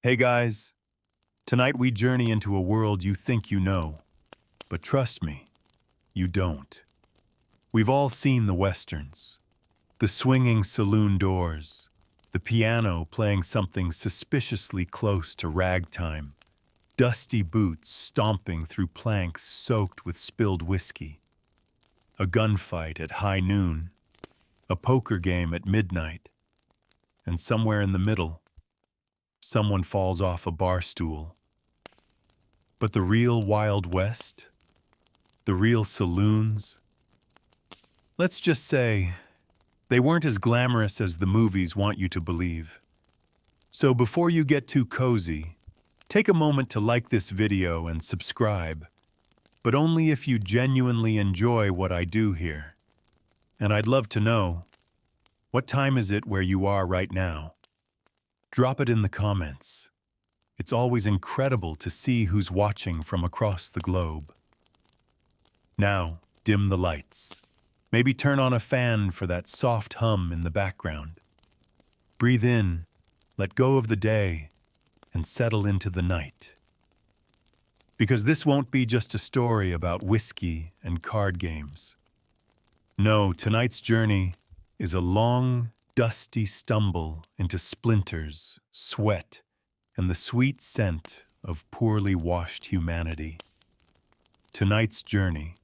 Hey guys, tonight we journey into a world you think you know, but trust me, you don't. We've all seen the westerns, the swinging saloon doors, the piano playing something suspiciously close to ragtime, dusty boots stomping through planks soaked with spilled whiskey, a gunfight at high noon, a poker game at midnight, and somewhere in the middle, someone falls off a bar stool. But the real Wild West, the real saloons, let's just say they weren't as glamorous as the movies want you to believe. So before you get too cozy, take a moment to like this video and subscribe, but only if you genuinely enjoy what I do here. And I'd love to know, what time is it where you are right now? Drop it in the comments. It's always incredible to see who's watching from across the globe. Now, dim the lights. Maybe turn on a fan for that soft hum in the background. Breathe in, let go of the day, and settle into the night. Because this won't be just a story about whiskey and card games. No, tonight's journey is a long, dusty stumble into splinters, sweat, and the sweet scent of poorly washed humanity. Tonight's journey.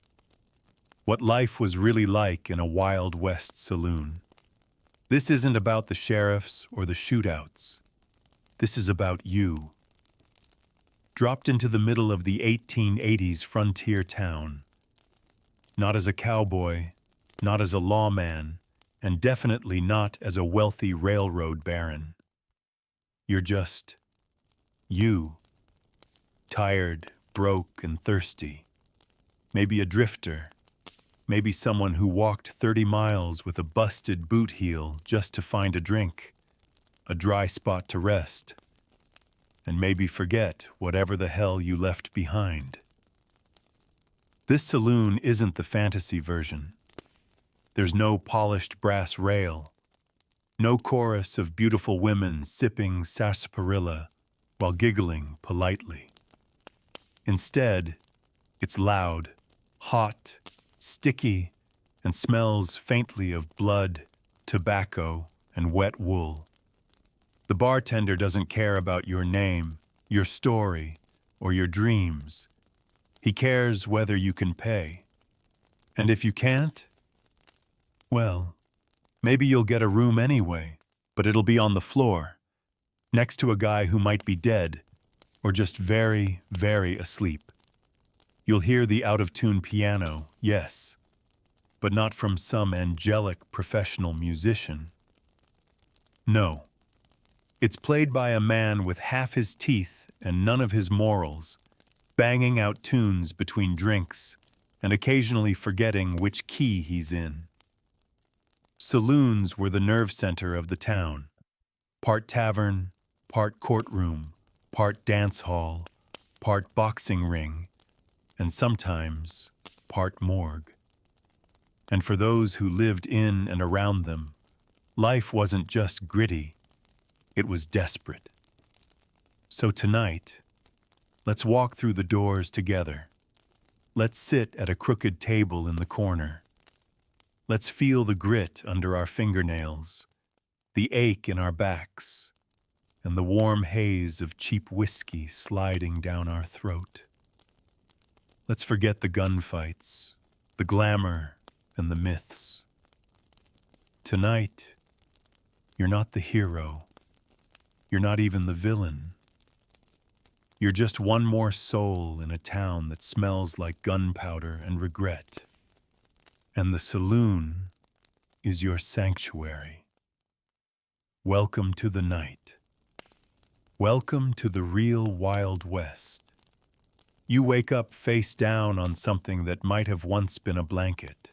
What life was really like in a Wild West saloon. This isn't about the sheriffs or the shootouts. This is about you. Dropped into the middle of the 1880s frontier town. Not as a cowboy, not as a lawman, and definitely not as a wealthy railroad baron. You're just you. Tired, broke, and thirsty. Maybe a drifter. Maybe someone who walked 30 miles with a busted boot heel just to find a drink, a dry spot to rest, and maybe forget whatever the hell you left behind. This saloon isn't the fantasy version. There's no polished brass rail, no chorus of beautiful women sipping sarsaparilla while giggling politely. Instead, it's loud, hot, sticky, and smells faintly of blood, tobacco, and wet wool. The bartender doesn't care about your name, your story, or your dreams. He cares whether you can pay. And if you can't, well, maybe you'll get a room anyway, but it'll be on the floor, next to a guy who might be dead, or just very, very asleep. You'll hear the out-of-tune piano, yes, but not from some angelic professional musician. No, it's played by a man with half his teeth and none of his morals, banging out tunes between drinks and occasionally forgetting which key he's in. Saloons were the nerve center of the town. Part tavern, part courtroom, part dance hall, part boxing ring, and sometimes part morgue. And for those who lived in and around them, life wasn't just gritty, it was desperate. So tonight, let's walk through the doors together. Let's sit at a crooked table in the corner. Let's feel the grit under our fingernails, the ache in our backs, and the warm haze of cheap whiskey sliding down our throat. Let's forget the gunfights, the glamour, and the myths. Tonight, you're not the hero. You're not even the villain. You're just one more soul in a town that smells like gunpowder and regret. And the saloon is your sanctuary. Welcome to the night. Welcome to the real Wild West. You wake up face down on something that might have once been a blanket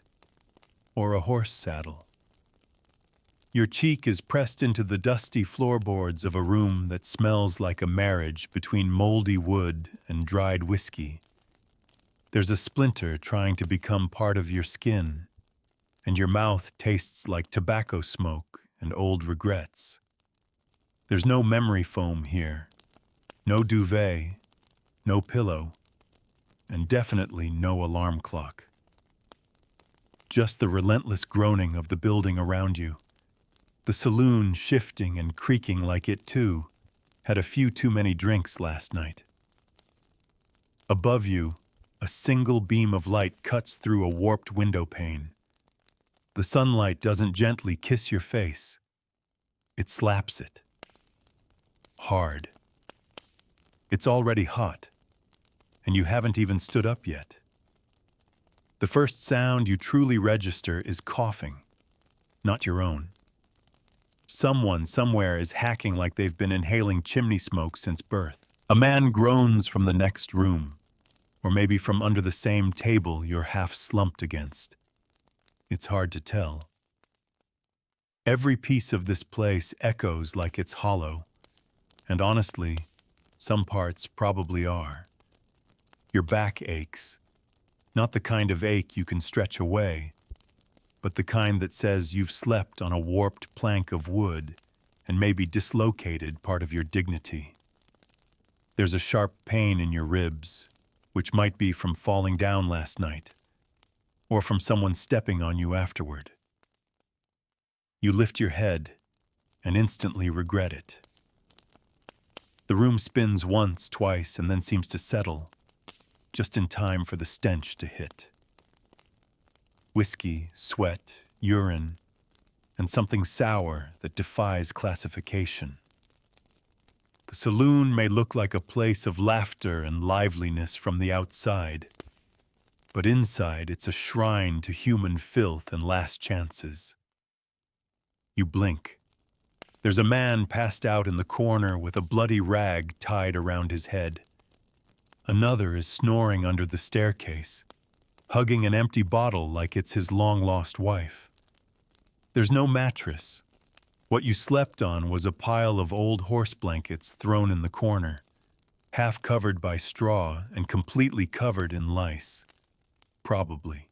or a horse saddle. Your cheek is pressed into the dusty floorboards of a room that smells like a marriage between moldy wood and dried whiskey. There's a splinter trying to become part of your skin, and your mouth tastes like tobacco smoke and old regrets. There's no memory foam here, No duvet, no pillow, and definitely no alarm clock. Just the relentless groaning of the building around you. The saloon shifting and creaking like it, too, had a few too many drinks last night. Above you, a single beam of light cuts through a warped window pane. The sunlight doesn't gently kiss your face. It slaps it. Hard. It's already hot, and you haven't even stood up yet. The first sound you truly register is coughing, not your own. Someone somewhere is hacking like they've been inhaling chimney smoke since birth. A man groans from the next room, or maybe from under the same table you're half slumped against. It's hard to tell. Every piece of this place echoes like it's hollow, and honestly, some parts probably are. Your back aches, not the kind of ache you can stretch away, but the kind that says you've slept on a warped plank of wood and maybe dislocated part of your dignity. There's a sharp pain in your ribs, which might be from falling down last night, or from someone stepping on you afterward. You lift your head and instantly regret it. The room spins once, twice, and then seems to settle, just in time for the stench to hit. Whiskey, sweat, urine, and something sour that defies classification. The saloon may look like a place of laughter and liveliness from the outside, but inside it's a shrine to human filth and last chances. You blink. There's a man passed out in the corner with a bloody rag tied around his head. Another is snoring under the staircase, hugging an empty bottle like it's his long-lost wife. There's no mattress. What you slept on was a pile of old horse blankets thrown in the corner, half covered by straw and completely covered in lice. Probably.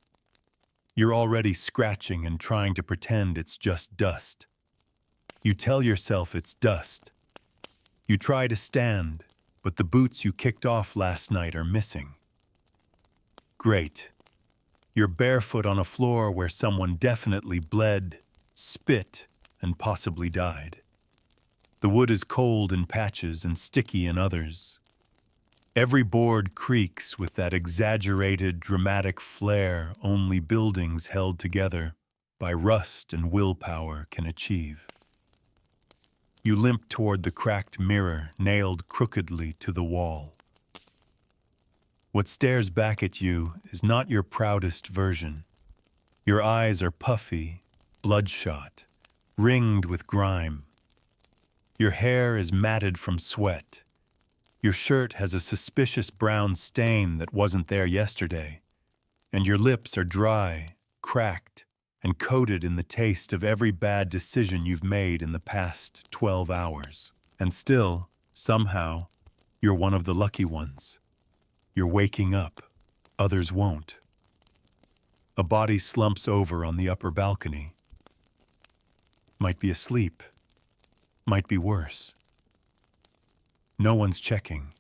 You're already scratching and trying to pretend it's just dust. You tell yourself it's dust. You try to stand, but the boots you kicked off last night are missing. Great. You're barefoot on a floor where someone definitely bled, spit, and possibly died. The wood is cold in patches and sticky in others. Every board creaks with that exaggerated, dramatic flair only buildings held together by rust and willpower can achieve. You limp toward the cracked mirror nailed crookedly to the wall. What stares back at you is not your proudest version. Your eyes are puffy, bloodshot, ringed with grime. Your hair is matted from sweat. Your shirt has a suspicious brown stain that wasn't there yesterday, and your lips are dry, cracked, and coated in the taste of every bad decision you've made in the past 12 hours. And still, somehow, you're one of the lucky ones. You're waking up. Others won't. A body slumps over on the upper balcony. Might be asleep. Might be worse. No one's checking.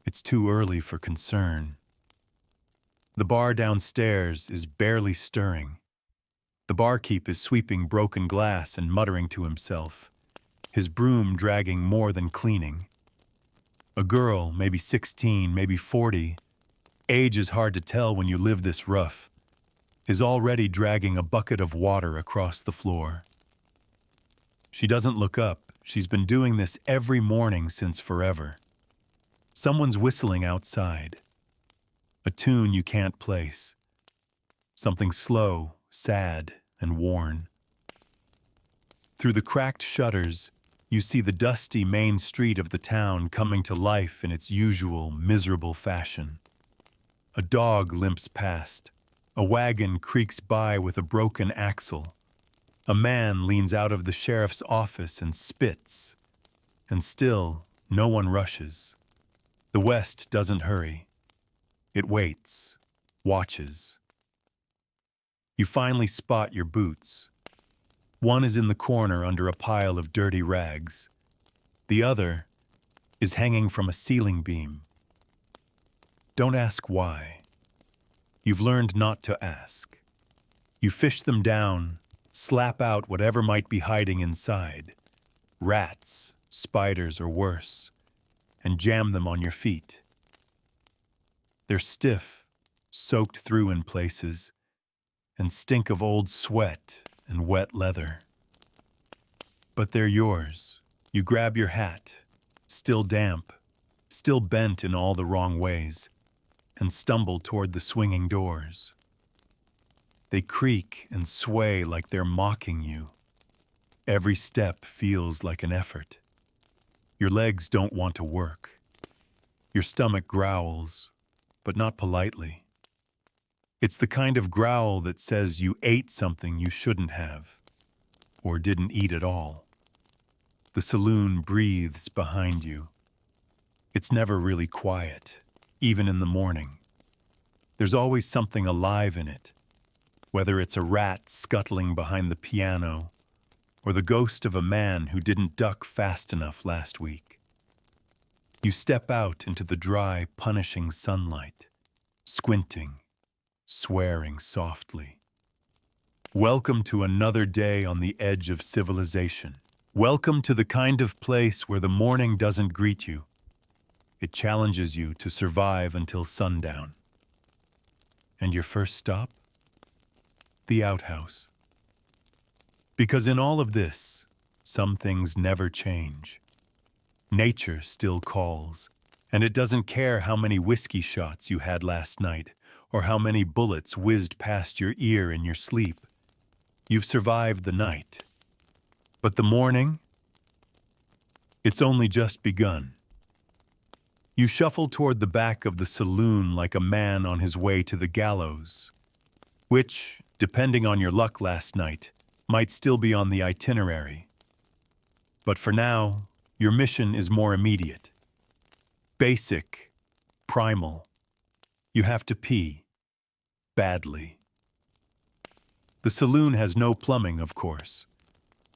It's too early for concern. The bar downstairs is barely stirring. The barkeep is sweeping broken glass and muttering to himself, his broom dragging more than cleaning. A girl, maybe 16, maybe 40, age is hard to tell when you live this rough, is already dragging a bucket of water across the floor. She doesn't look up. She's been doing this every morning since forever. Someone's whistling outside. A tune you can't place. Something slow, sad, and worn. Through the cracked shutters, you see the dusty main street of the town coming to life in its usual miserable fashion. A dog limps past. A wagon creaks by with a broken axle. A man leans out of the sheriff's office and spits. And still, no one rushes. The West doesn't hurry. It waits, watches. You finally spot your boots. One is in the corner under a pile of dirty rags. The other is hanging from a ceiling beam. Don't ask why. You've learned not to ask. You fish them down, slap out whatever might be hiding inside, rats, spiders, or worse, and jam them on your feet. They're stiff, soaked through in places, and stink of old sweat and wet leather. But they're yours. You grab your hat, still damp, still bent in all the wrong ways, and stumble toward the swinging doors. They creak and sway like they're mocking you. Every step feels like an effort. Your legs don't want to work. Your stomach growls, but not politely. It's the kind of growl that says you ate something you shouldn't have, or didn't eat at all. The saloon breathes behind you. It's never really quiet, even in the morning. There's always something alive in it, whether it's a rat scuttling behind the piano or the ghost of a man who didn't duck fast enough last week. You step out into the dry, punishing sunlight, squinting, swearing softly. Welcome to another day on the edge of civilization. Welcome to the kind of place where the morning doesn't greet you. It challenges you to survive until sundown. And your first stop? The outhouse. Because in all of this, some things never change. Nature still calls, and it doesn't care how many whiskey shots you had last night or how many bullets whizzed past your ear in your sleep. You've survived the night. But the morning? It's only just begun. You shuffle toward the back of the saloon like a man on his way to the gallows, which, depending on your luck last night, might still be on the itinerary. But for now, your mission is more immediate. Basic, primal. You have to pee. Badly. The saloon has no plumbing, of course.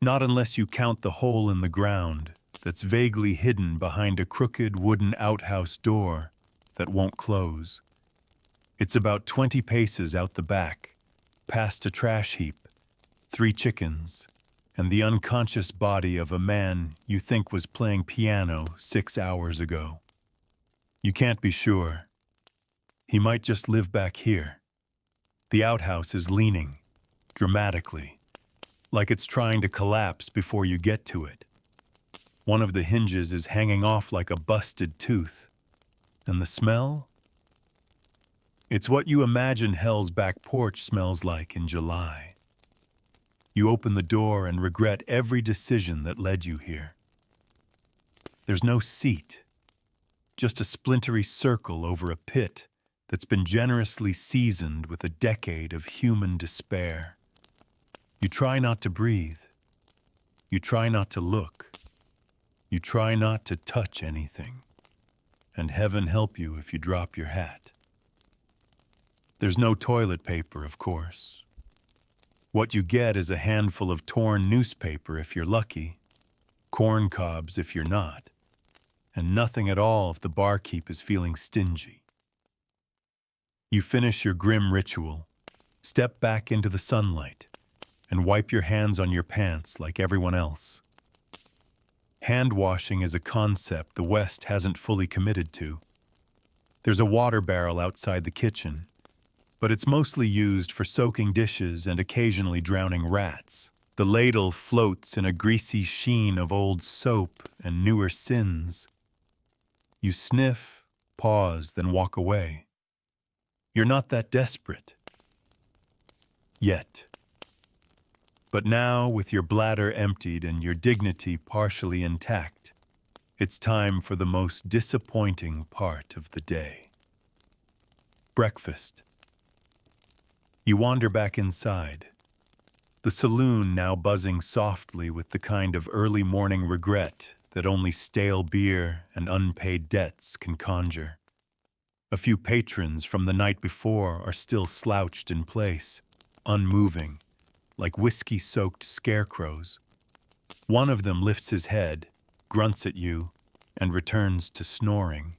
Not unless you count the hole in the ground that's vaguely hidden behind a crooked wooden outhouse door that won't close. It's about 20 paces out the back, past a trash heap, 3 chickens, and the unconscious body of a man you think was playing piano 6 hours ago. You can't be sure. He might just live back here. The outhouse is leaning, dramatically, like it's trying to collapse before you get to it. One of the hinges is hanging off like a busted tooth. And the smell? It's what you imagine hell's back porch smells like in July. You open the door and regret every decision that led you here. There's no seat, just a splintery circle over a pit that's been generously seasoned with a decade of human despair. You try not to breathe. You try not to look. You try not to touch anything. And heaven help you if you drop your hat. There's no toilet paper, of course. What you get is a handful of torn newspaper if you're lucky, corn cobs if you're not, and nothing at all if the barkeep is feeling stingy. You finish your grim ritual, step back into the sunlight, and wipe your hands on your pants like everyone else. Hand washing is a concept the West hasn't fully committed to. There's a water barrel outside the kitchen, but it's mostly used for soaking dishes and occasionally drowning rats. The ladle floats in a greasy sheen of old soap and newer sins. You sniff, pause, then walk away. You're not that desperate. Yet. But now, with your bladder emptied and your dignity partially intact, it's time for the most disappointing part of the day. Breakfast. You wander back inside, the saloon now buzzing softly with the kind of early morning regret that only stale beer and unpaid debts can conjure. A few patrons from the night before are still slouched in place, unmoving, like whiskey-soaked scarecrows. One of them lifts his head, grunts at you, and returns to snoring.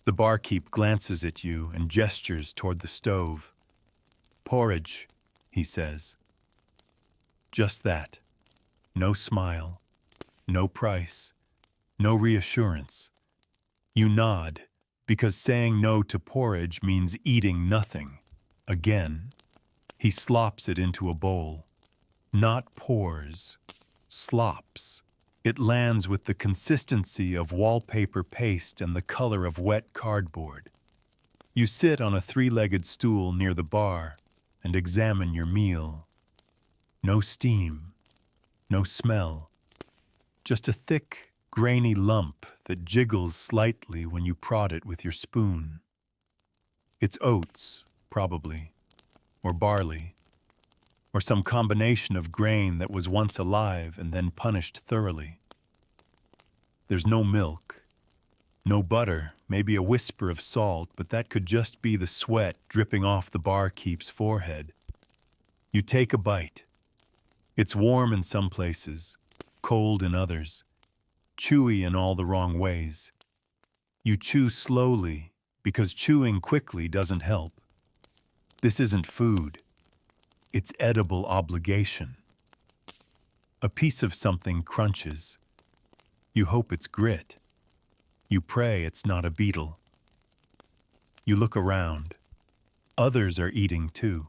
The barkeep glances at you and gestures toward the stove. "Porridge," he says. Just that. No smile, no price, no reassurance. You nod, because saying no to porridge means eating nothing. Again, he slops it into a bowl. Not pours, slops. It lands with the consistency of wallpaper paste and the color of wet cardboard. You sit on a three-legged stool near the bar and examine your meal. No steam, no smell, just a thick, grainy lump that jiggles slightly when you prod it with your spoon. It's oats, probably, or barley, or some combination of grain that was once alive and then punished thoroughly. There's no milk, no butter, maybe a whisper of salt, but that could just be the sweat dripping off the barkeep's forehead. You take a bite. It's warm in some places, cold in others, chewy in all the wrong ways. You chew slowly, because chewing quickly doesn't help. This isn't food. It's edible obligation. A piece of something crunches. You hope it's grit. You pray it's not a beetle. You look around. Others are eating too.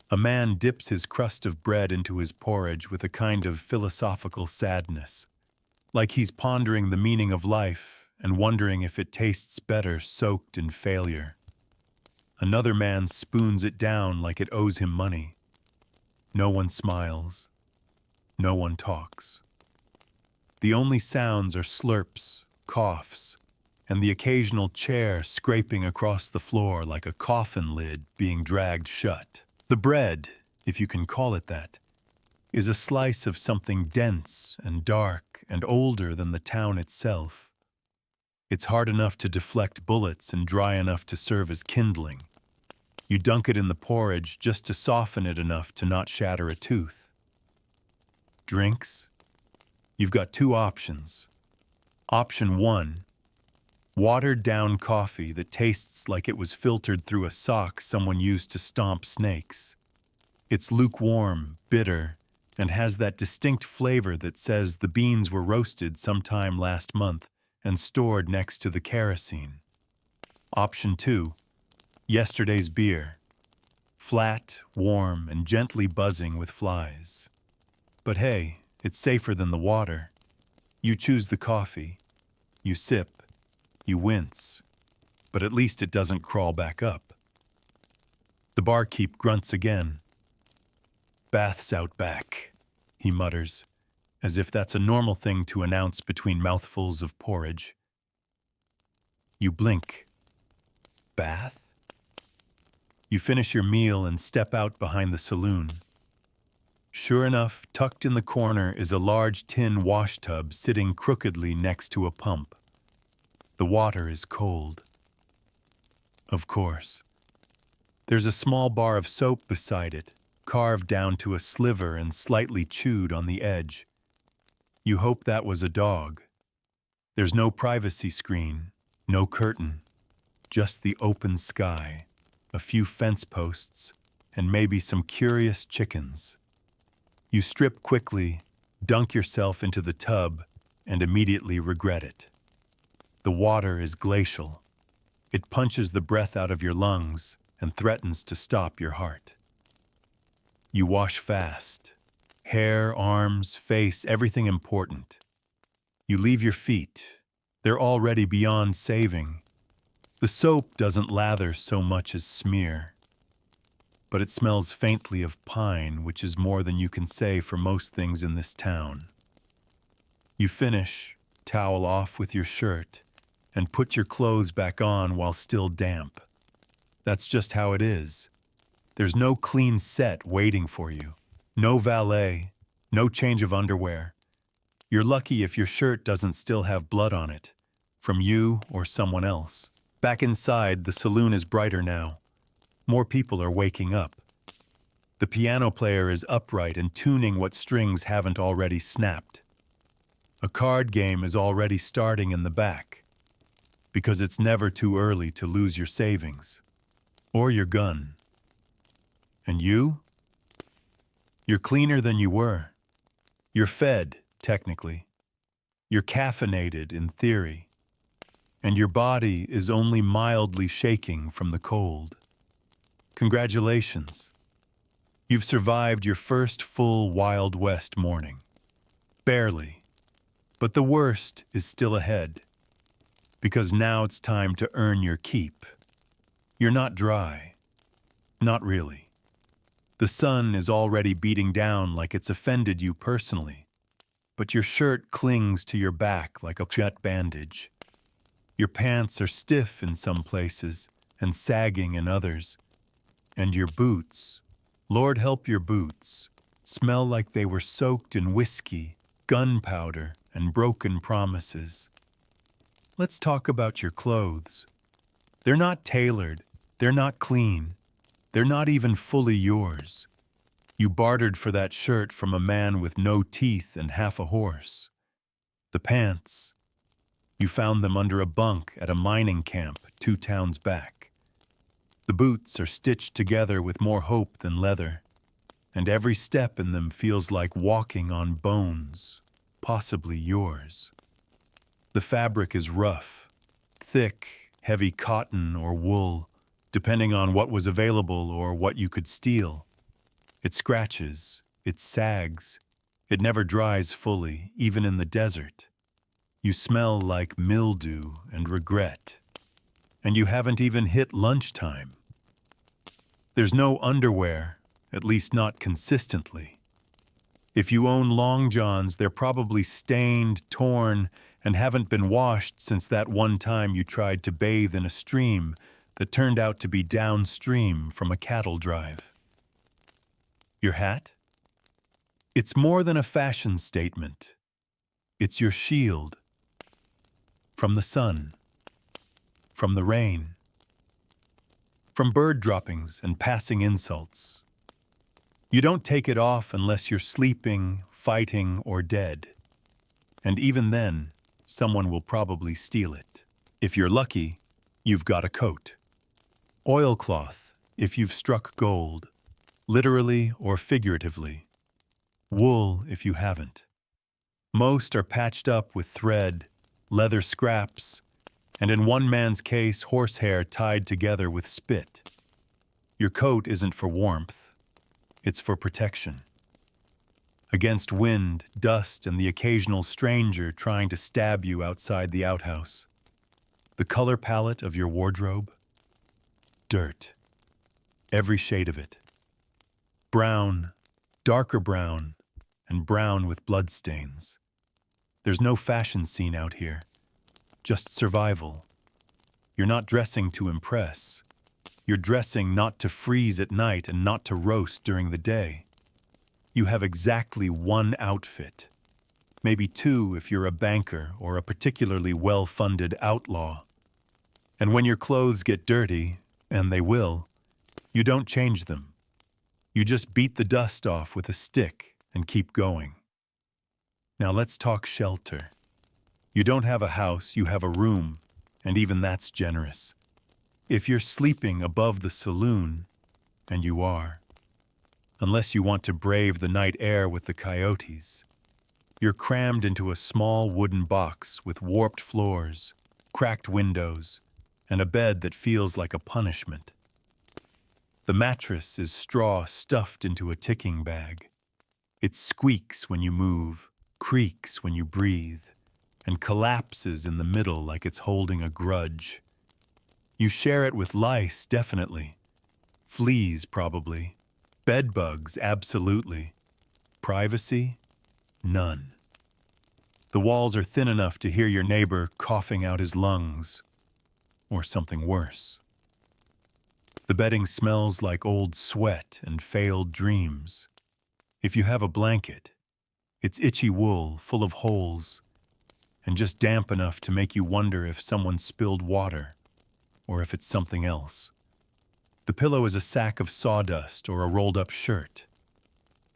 A man dips his crust of bread into his porridge with a kind of philosophical sadness, like he's pondering the meaning of life and wondering if it tastes better soaked in failure. Another man spoons it down like it owes him money. No one smiles. No one talks. The only sounds are slurps, coughs, and the occasional chair scraping across the floor like a coffin lid being dragged shut. The bread, if you can call it that, is a slice of something dense and dark and older than the town itself. It's hard enough to deflect bullets and dry enough to serve as kindling. You dunk it in the porridge just to soften it enough to not shatter a tooth. Drinks? You've got two options. Option 1, watered-down coffee that tastes like it was filtered through a sock someone used to stomp snakes. It's lukewarm, bitter, and has that distinct flavor that says the beans were roasted sometime last month and stored next to the kerosene. Option 2, yesterday's beer. Flat, warm, and gently buzzing with flies. But hey, it's safer than the water. You choose the coffee. You sip. You wince. But at least it doesn't crawl back up. The barkeep grunts again. "Bath's out back," he mutters, as if that's a normal thing to announce between mouthfuls of porridge. You blink. Bath? You finish your meal and step out behind the saloon. Sure enough, tucked in the corner is a large tin washtub sitting crookedly next to a pump. The water is cold. Of course. There's a small bar of soap beside it, carved down to a sliver and slightly chewed on the edge. You hope that was a dog. There's no privacy screen, no curtain, just the open sky, a few fence posts, and maybe some curious chickens. You strip quickly, dunk yourself into the tub, and immediately regret it. The water is glacial. It punches the breath out of your lungs and threatens to stop your heart. You wash fast. Hair, arms, face, everything important. You leave your feet. They're already beyond saving. The soap doesn't lather so much as smear. But it smells faintly of pine, which is more than you can say for most things in this town. You finish, towel off with your shirt, and put your clothes back on while still damp. That's just how it is. There's no clean set waiting for you. No valet, no change of underwear. You're lucky if your shirt doesn't still have blood on it, from you or someone else. Back inside, the saloon is brighter now. More people are waking up. The piano player is upright and tuning what strings haven't already snapped. A card game is already starting in the back, because it's never too early to lose your savings, or your gun. And you? You're cleaner than you were. You're fed, technically. You're caffeinated, in theory. And your body is only mildly shaking from the cold. Congratulations. You've survived your first full Wild West morning. Barely. But the worst is still ahead. Because now it's time to earn your keep. You're not dry. Not really. The sun is already beating down like it's offended you personally, but your shirt clings to your back like a jet bandage. Your pants are stiff in some places and sagging in others, and your boots, Lord help your boots, smell like they were soaked in whiskey, gunpowder, and broken promises. Let's talk about your clothes. They're not tailored, they're not clean. They're not even fully yours. You bartered for that shirt from a man with no teeth and half a horse. The pants. You found them under a bunk at a mining camp 2 towns back. The boots are stitched together with more hope than leather, and every step in them feels like walking on bones, possibly yours. The fabric is rough, thick, heavy cotton or wool, depending on what was available or what you could steal. It scratches, it sags, it never dries fully, even in the desert. You smell like mildew and regret. And you haven't even hit lunchtime. There's no underwear, at least not consistently. If you own long johns, they're probably stained, torn, and haven't been washed since that one time you tried to bathe in a stream that turned out to be downstream from a cattle drive. Your hat? It's more than a fashion statement. It's your shield. From the sun. From the rain. From bird droppings and passing insults. You don't take it off unless you're sleeping, fighting, or dead. And even then, someone will probably steal it. If you're lucky, you've got a coat. Oilcloth, if you've struck gold, literally or figuratively. Wool, if you haven't. Most are patched up with thread, leather scraps, and in one man's case, horsehair tied together with spit. Your coat isn't for warmth, it's for protection. Against wind, dust, and the occasional stranger trying to stab you outside the outhouse. The color palette of your wardrobe? Dirt. Every shade of it. Brown, darker brown, and brown with bloodstains. There's no fashion scene out here, just survival. You're not dressing to impress. You're dressing not to freeze at night and not to roast during the day. You have exactly one outfit, maybe 2 if you're a banker or a particularly well-funded outlaw. And when your clothes get dirty, and they will, you don't change them. You just beat the dust off with a stick and keep going. Now let's talk shelter. You don't have a house, you have a room, and even that's generous. If you're sleeping above the saloon, and you are, unless you want to brave the night air with the coyotes, you're crammed into a small wooden box with warped floors, cracked windows, and a bed that feels like a punishment. The mattress is straw stuffed into a ticking bag. It squeaks when you move, creaks when you breathe, and collapses in the middle like it's holding a grudge. You share it with lice, definitely. Fleas, probably. Bed bugs, absolutely. Privacy? None. The walls are thin enough to hear your neighbor coughing out his lungs. Or something worse. The bedding smells like old sweat and failed dreams. If you have a blanket, it's itchy wool full of holes and just damp enough to make you wonder if someone spilled water or if it's something else. The pillow is a sack of sawdust or a rolled-up shirt.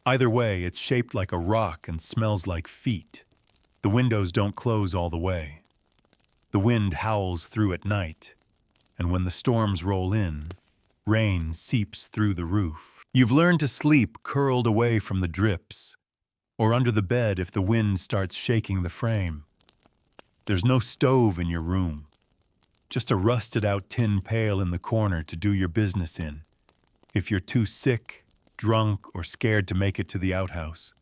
Either way, it's shaped like a rock and smells like feet. The windows don't close all the way. The wind howls through at night, and when the storms roll in, rain seeps through the roof. You've learned to sleep curled away from the drips, or under the bed if the wind starts shaking the frame. There's no stove in your room, just a rusted-out tin pail in the corner to do your business in, if you're too sick, drunk, or scared to make it to the outhouse.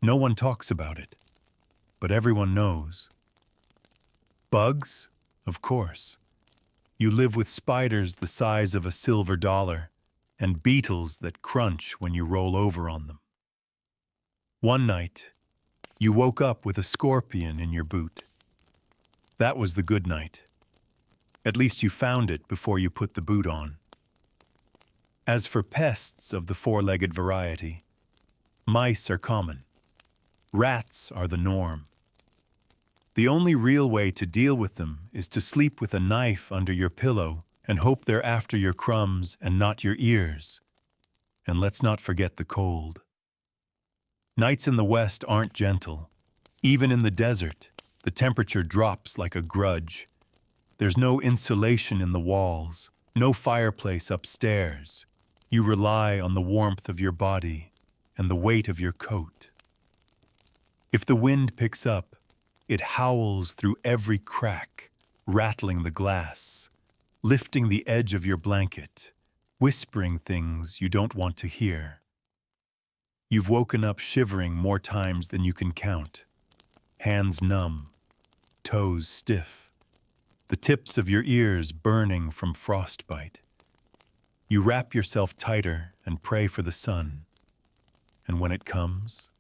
No one talks about it, but everyone knows. Bugs? Of course. You live with spiders the size of a silver dollar, and beetles that crunch when you roll over on them. One night, you woke up with a scorpion in your boot. That was the good night. At least you found it before you put the boot on. As for pests of the four-legged variety, mice are common. Rats are the norm. The only real way to deal with them is to sleep with a knife under your pillow and hope they're after your crumbs and not your ears. And let's not forget the cold. Nights in the West aren't gentle. Even in the desert, the temperature drops like a grudge. There's no insulation in the walls, no fireplace upstairs. You rely on the warmth of your body and the weight of your coat. If the wind picks up, it howls through every crack, rattling the glass, lifting the edge of your blanket, whispering things you don't want to hear. You've woken up shivering more times than you can count, hands numb, toes stiff, the tips of your ears burning from frostbite. You wrap yourself tighter and pray for the sun, and when it comes,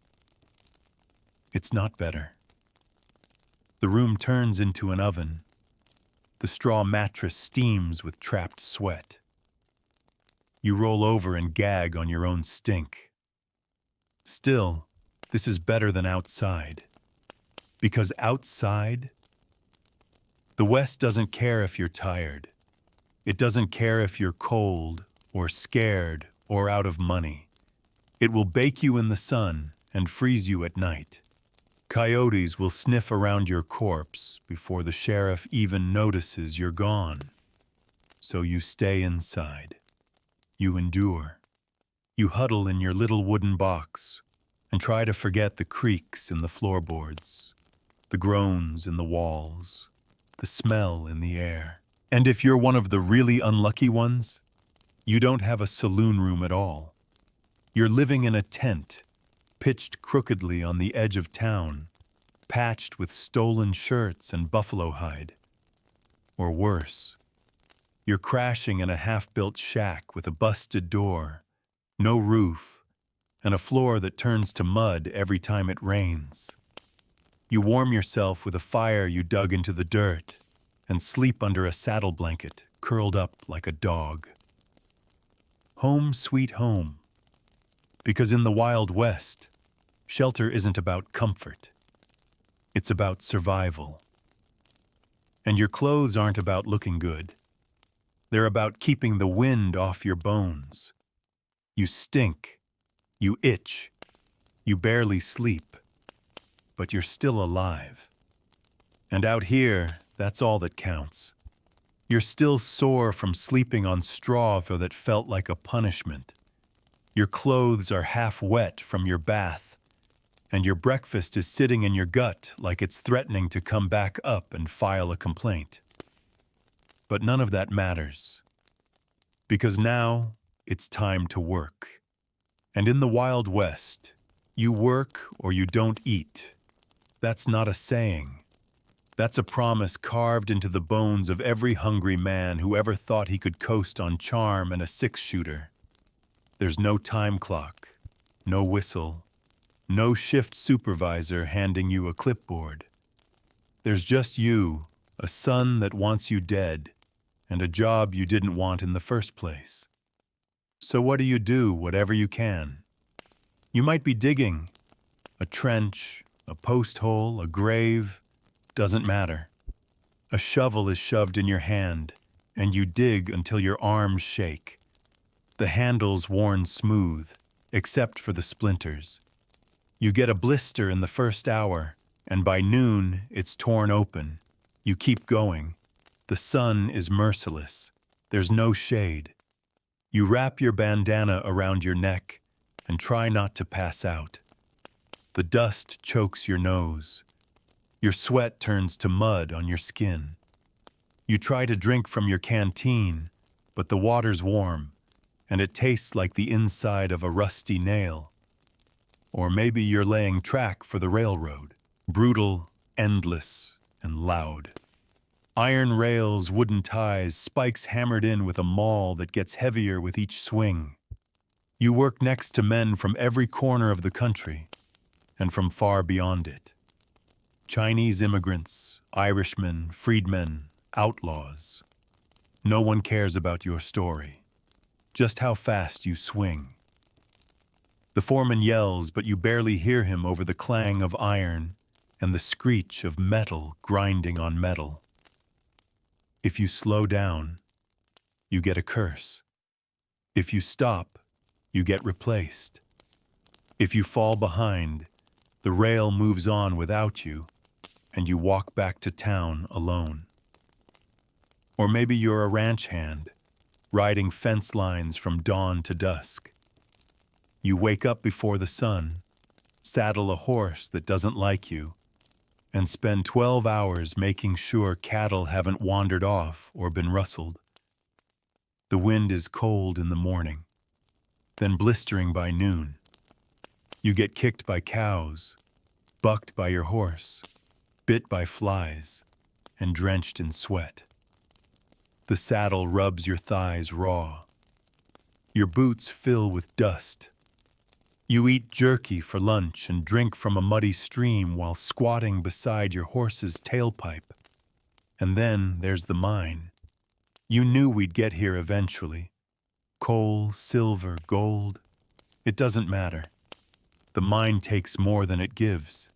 it's not better. The room turns into an oven. The straw mattress steams with trapped sweat. You roll over and gag on your own stink. Still, this is better than outside. Because outside, the West doesn't care if you're tired. It doesn't care if you're cold or scared or out of money. It will bake you in the sun and freeze you at night. Coyotes will sniff around your corpse before the sheriff even notices you're gone. So you stay inside. You endure. You huddle in your little wooden box and try to forget the creaks in the floorboards, the groans in the walls, the smell in the air. And if you're one of the really unlucky ones, you don't have a saloon room at all. You're living in a tent, pitched crookedly on the edge of town, patched with stolen shirts and buffalo hide. Or worse, you're crashing in a half-built shack with a busted door, no roof, and a floor that turns to mud every time it rains. You warm yourself with a fire you dug into the dirt and sleep under a saddle blanket, curled up like a dog. Home sweet home. Because in the Wild West, shelter isn't about comfort. It's about survival. And your clothes aren't about looking good. They're about keeping the wind off your bones. You stink. You itch. You barely sleep. But you're still alive. And out here, that's all that counts. You're still sore from sleeping on straw that felt like a punishment. Your clothes are half wet from your bath, and your breakfast is sitting in your gut like it's threatening to come back up and file a complaint. But none of that matters, because now it's time to work. And in the Wild West, you work or you don't eat. That's not a saying. That's a promise carved into the bones of every hungry man who ever thought he could coast on charm and a six-shooter. There's no time clock, no whistle, no shift supervisor handing you a clipboard. There's just you, a son that wants you dead, and a job you didn't want in the first place. So what do? Whatever you can. You might be digging a trench, a post hole, a grave, doesn't matter. A shovel is shoved in your hand, and you dig until your arms shake. The handle's worn smooth, except for the splinters. You get a blister in the first hour, and by noon it's torn open. You keep going. The sun is merciless. There's no shade. You wrap your bandana around your neck and try not to pass out. The dust chokes your nose. Your sweat turns to mud on your skin. You try to drink from your canteen, but the water's warm, and it tastes like the inside of a rusty nail. Or maybe you're laying track for the railroad, brutal, endless, and loud. Iron rails, wooden ties, spikes hammered in with a maul that gets heavier with each swing. You work next to men from every corner of the country and from far beyond it. Chinese immigrants, Irishmen, freedmen, outlaws. No one cares about your story, just how fast you swing. The foreman yells, but you barely hear him over the clang of iron and the screech of metal grinding on metal. If you slow down, you get a curse. If you stop, you get replaced. If you fall behind, the rail moves on without you, and you walk back to town alone. Or maybe you're a ranch hand, riding fence lines from dawn to dusk. You wake up before the sun, saddle a horse that doesn't like you, and spend 12 hours making sure cattle haven't wandered off or been rustled. The wind is cold in the morning, then blistering by noon. You get kicked by cows, bucked by your horse, bit by flies, and drenched in sweat. The saddle rubs your thighs raw. Your boots fill with dust. You eat jerky for lunch and drink from a muddy stream while squatting beside your horse's tailpipe. And then there's the mine. You knew we'd get here eventually. Coal, silver, gold. It doesn't matter. The mine takes more than it gives.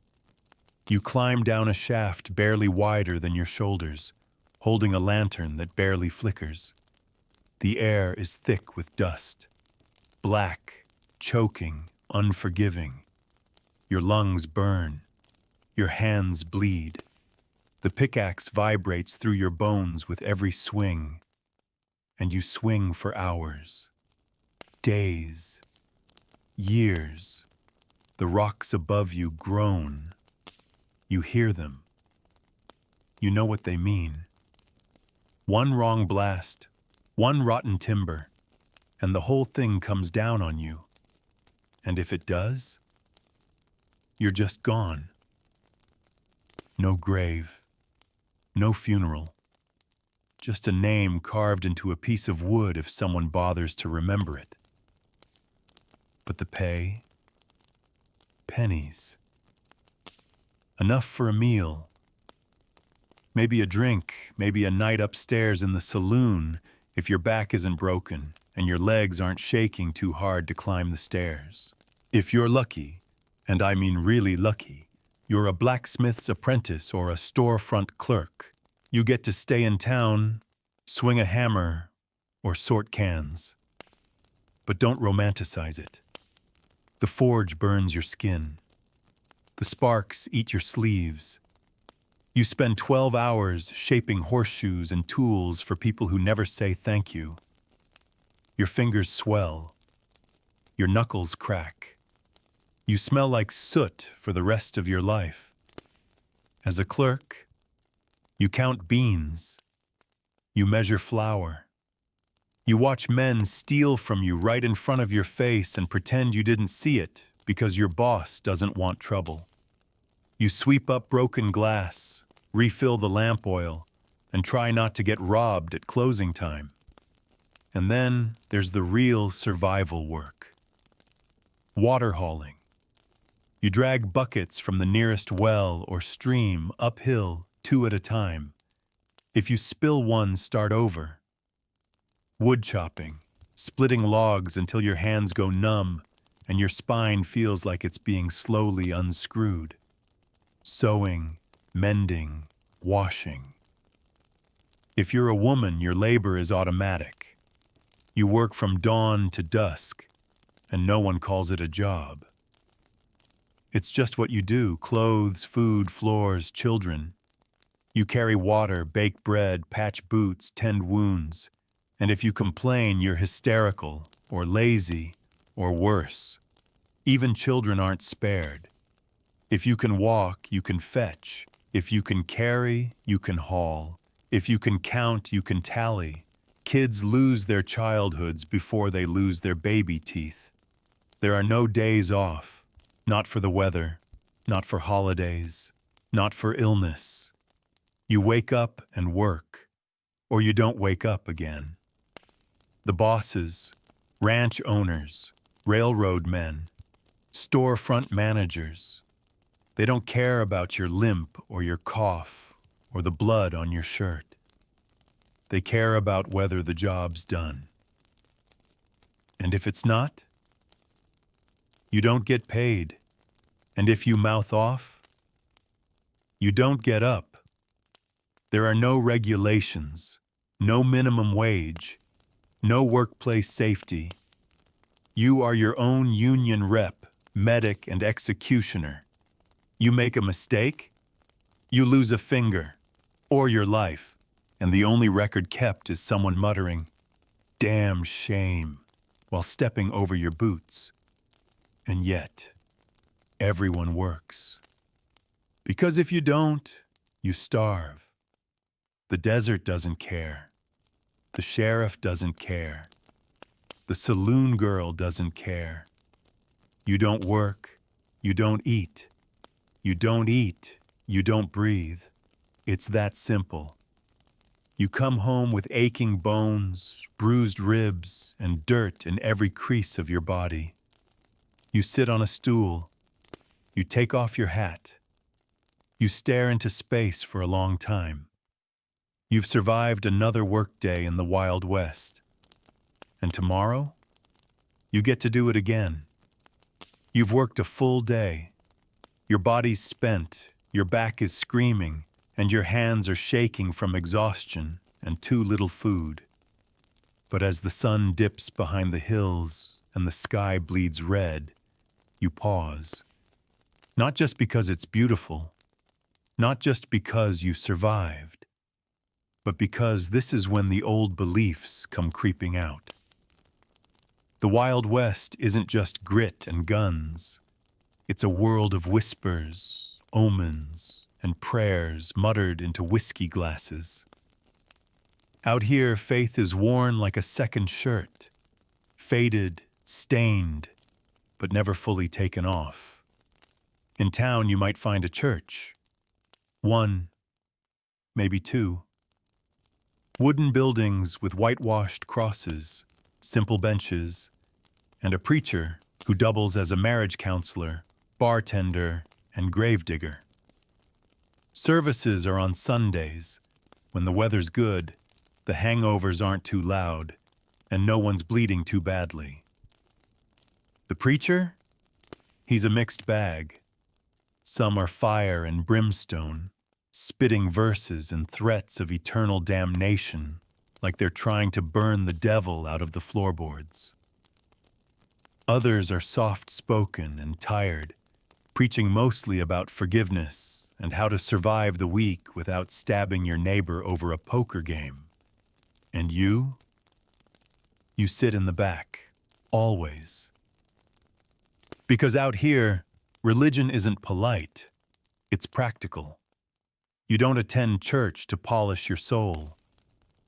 You climb down a shaft barely wider than your shoulders, holding a lantern that barely flickers. The air is thick with dust. Black, choking, unforgiving. Your lungs burn. Your hands bleed. The pickaxe vibrates through your bones with every swing. And you swing for hours. Days. Years. The rocks above you groan. You hear them. You know what they mean. One wrong blast, one rotten timber, and the whole thing comes down on you. And if it does, you're just gone. No grave, no funeral, just a name carved into a piece of wood if someone bothers to remember it. But the pay? Pennies. Enough for a meal. Maybe a drink, maybe a night upstairs in the saloon if your back isn't broken and your legs aren't shaking too hard to climb the stairs. If you're lucky, and I mean really lucky, you're a blacksmith's apprentice or a storefront clerk. You get to stay in town, swing a hammer, or sort cans. But don't romanticize it. The forge burns your skin. The sparks eat your sleeves. You spend 12 hours shaping horseshoes and tools for people who never say thank you. Your fingers swell. Your knuckles crack. You smell like soot for the rest of your life. As a clerk, you count beans. You measure flour. You watch men steal from you right in front of your face and pretend you didn't see it because your boss doesn't want trouble. You sweep up broken glass, refill the lamp oil, and try not to get robbed at closing time. And then there's the real survival work. Water hauling. You drag buckets from the nearest well or stream uphill 2 at a time. If you spill one, start over. Wood chopping, splitting logs until your hands go numb and your spine feels like it's being slowly unscrewed. Sewing, mending, washing. If you're a woman, your labor is automatic. You work from dawn to dusk, and no one calls it a job. It's just what you do: clothes, food, floors, children. You carry water, bake bread, patch boots, tend wounds. And if you complain, you're hysterical, or lazy, or worse. Even children aren't spared. If you can walk, you can fetch. If you can carry, you can haul. If you can count, you can tally. Kids lose their childhoods before they lose their baby teeth. There are no days off, not for the weather, not for holidays, not for illness. You wake up and work, or you don't wake up again. The bosses, ranch owners, railroad men, storefront managers, they don't care about your limp or your cough or the blood on your shirt. They care about whether the job's done. And if it's not, you don't get paid. And if you mouth off, you don't get up. There are no regulations, no minimum wage, no workplace safety. You are your own union rep, medic, and executioner. You make a mistake, you lose a finger, or your life, and the only record kept is someone muttering, "Damn shame," while stepping over your boots. And yet, everyone works. Because if you don't, you starve. The desert doesn't care. The sheriff doesn't care. The saloon girl doesn't care. You don't work, you don't eat. You don't eat, you don't breathe. It's that simple. You come home with aching bones, bruised ribs, and dirt in every crease of your body. You sit on a stool. You take off your hat. You stare into space for a long time. You've survived another workday in the Wild West. And tomorrow, you get to do it again. You've worked a full day. Your body's spent, your back is screaming, and your hands are shaking from exhaustion and too little food. But as the sun dips behind the hills and the sky bleeds red, you pause. Not just because it's beautiful, not just because you survived, but because this is when the old beliefs come creeping out. The Wild West isn't just grit and guns. It's a world of whispers, omens, and prayers muttered into whiskey glasses. Out here, faith is worn like a second shirt, faded, stained, but never fully taken off. In town, you might find a church. One, maybe two. Wooden buildings with whitewashed crosses, simple benches, and a preacher who doubles as a marriage counselor, bartender, and gravedigger. Services are on Sundays, when the weather's good, the hangovers aren't too loud, and no one's bleeding too badly. The preacher? He's a mixed bag. Some are fire and brimstone, spitting verses and threats of eternal damnation, like they're trying to burn the devil out of the floorboards. Others are soft-spoken and tired, preaching mostly about forgiveness and how to survive the week without stabbing your neighbor over a poker game. And you? You sit in the back, always. Because out here, religion isn't polite, it's practical. You don't attend church to polish your soul.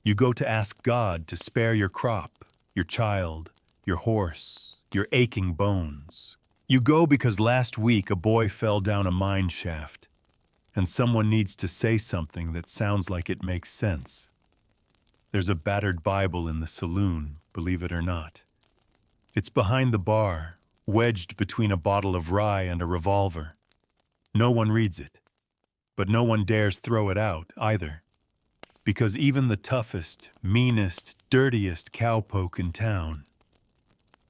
You go to ask God to spare your crop, your child, your horse, your aching bones. You go because last week a boy fell down a mine shaft, and someone needs to say something that sounds like it makes sense. There's a battered Bible in the saloon, believe it or not. It's behind the bar, wedged between a bottle of rye and a revolver. No one reads it, but no one dares throw it out either. Because even the toughest, meanest, dirtiest cowpoke in town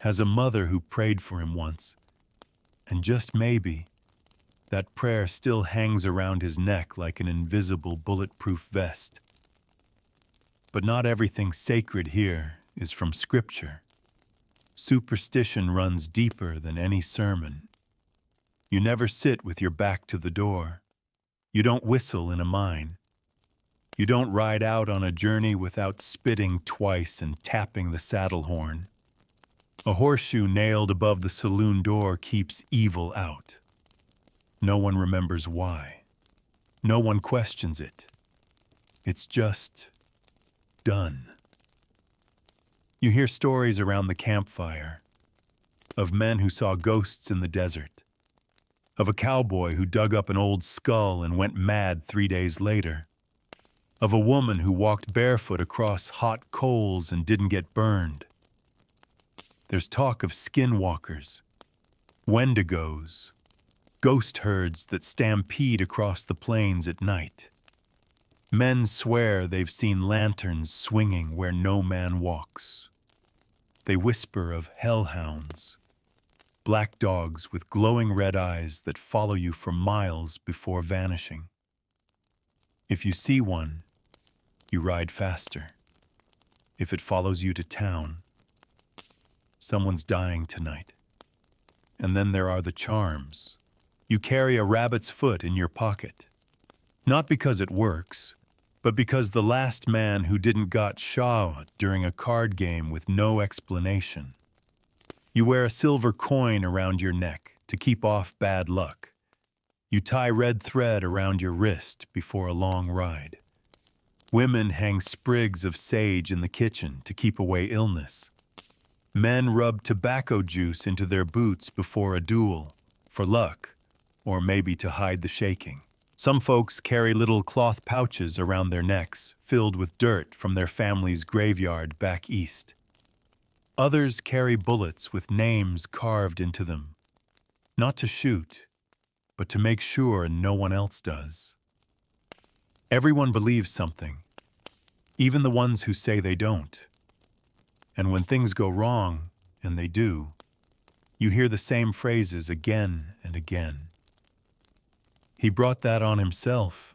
has a mother who prayed for him once. And just maybe, that prayer still hangs around his neck like an invisible bulletproof vest. But not everything sacred here is from Scripture. Superstition runs deeper than any sermon. You never sit with your back to the door. You don't whistle in a mine. You don't ride out on a journey without spitting twice and tapping the saddle horn. A horseshoe nailed above the saloon door keeps evil out. No one remembers why. No one questions it. It's just done. You hear stories around the campfire of men who saw ghosts in the desert, of a cowboy who dug up an old skull and went mad 3 days later, of a woman who walked barefoot across hot coals and didn't get burned. There's talk of skinwalkers, wendigos, ghost herds that stampede across the plains at night. Men swear they've seen lanterns swinging where no man walks. They whisper of hellhounds, black dogs with glowing red eyes that follow you for miles before vanishing. If you see one, you ride faster. If it follows you to town, someone's dying tonight. And then there are the charms. You carry a rabbit's foot in your pocket. Not because it works, but because the last man who didn't got shot during a card game with no explanation. You wear a silver coin around your neck to keep off bad luck. You tie red thread around your wrist before a long ride. Women hang sprigs of sage in the kitchen to keep away illness. Men rub tobacco juice into their boots before a duel, for luck, or maybe to hide the shaking. Some folks carry little cloth pouches around their necks, filled with dirt from their family's graveyard back east. Others carry bullets with names carved into them, not to shoot, but to make sure no one else does. Everyone believes something, even the ones who say they don't. And when things go wrong, and they do, you hear the same phrases again and again. He brought that on himself.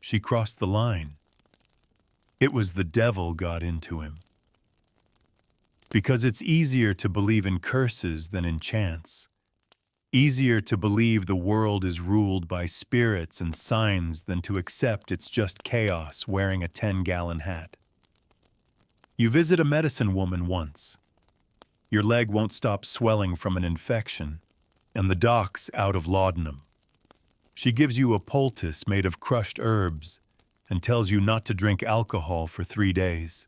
She crossed the line. It was the devil got into him. Because it's easier to believe in curses than in chance. Easier to believe the world is ruled by spirits and signs than to accept it's just chaos wearing a 10-gallon hat. You visit a medicine woman once. Your leg won't stop swelling from an infection, and the doc's out of laudanum. She gives you a poultice made of crushed herbs and tells you not to drink alcohol for 3 days.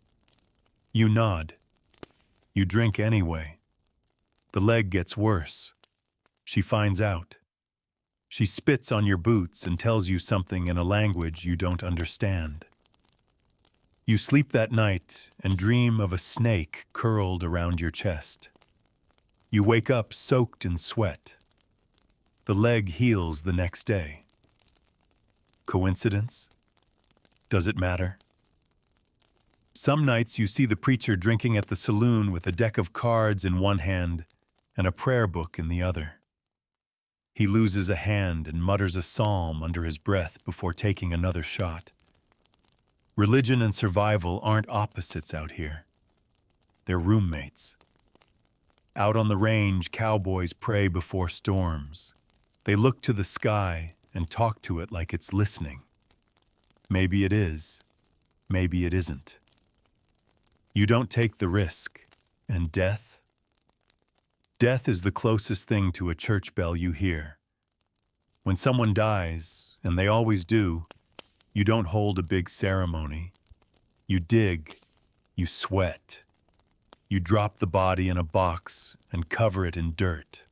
You nod. You drink anyway. The leg gets worse. She finds out. She spits on your boots and tells you something in a language you don't understand. You sleep that night and dream of a snake curled around your chest. You wake up soaked in sweat. The leg heals the next day. Coincidence? Does it matter? Some nights you see the preacher drinking at the saloon with a deck of cards in one hand and a prayer book in the other. He loses a hand and mutters a psalm under his breath before taking another shot. Religion and survival aren't opposites out here. They're roommates. Out on the range, cowboys pray before storms. They look to the sky and talk to it like it's listening. Maybe it is. Maybe it isn't. You don't take the risk. And death? Death is the closest thing to a church bell you hear. When someone dies, and they always do, you don't hold a big ceremony. You dig. You sweat. You drop the body in a box and cover it in dirt.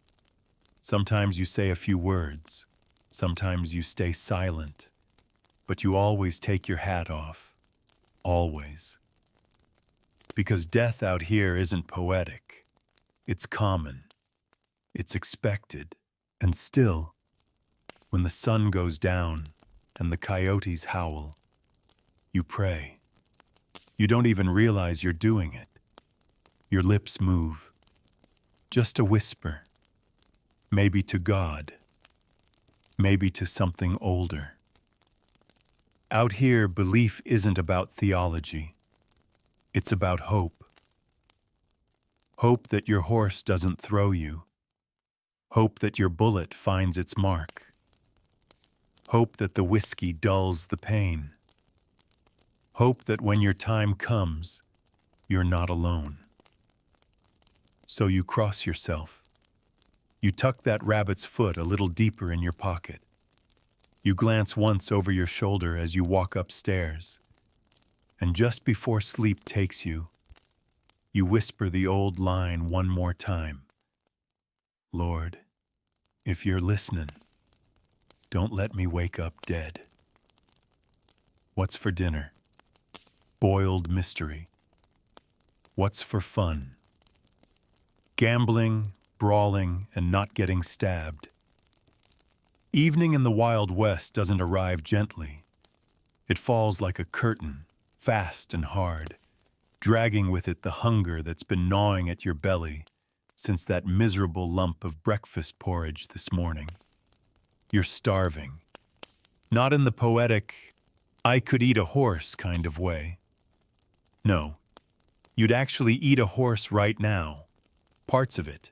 Sometimes you say a few words. Sometimes you stay silent. But you always take your hat off. Always. Because death out here isn't poetic. It's common. It's expected. And still, when the sun goes down and the coyotes howl, you pray. You don't even realize you're doing it. Your lips move. Just a whisper. Maybe to God. Maybe to something older. Out here, belief isn't about theology. It's about hope. Hope that your horse doesn't throw you. Hope that your bullet finds its mark. Hope that the whiskey dulls the pain. Hope that when your time comes, you're not alone. So you cross yourself. You tuck that rabbit's foot a little deeper in your pocket. You glance once over your shoulder as you walk upstairs. And just before sleep takes you, you whisper the old line one more time. Lord, if you're listening, don't let me wake up dead. What's for dinner? Boiled mystery. What's for fun? Gambling, brawling, and not getting stabbed. Evening in the Wild West doesn't arrive gently. It falls like a curtain, fast and hard, dragging with it the hunger that's been gnawing at your belly since that miserable lump of breakfast porridge this morning. You're starving. Not in the poetic, I could eat a horse kind of way. No, you'd actually eat a horse right now. Parts of it.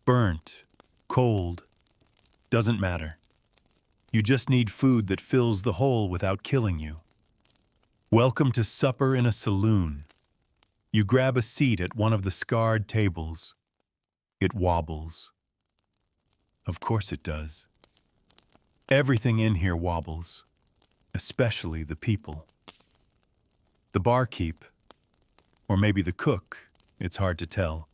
Burnt, cold, doesn't matter. You just need food that fills the hole without killing you. Welcome to supper in a saloon. You grab a seat at one of the scarred tables. It wobbles. Of course it does. Everything in here wobbles, especially the people. The barkeep, or maybe the cook, it's hard to tell,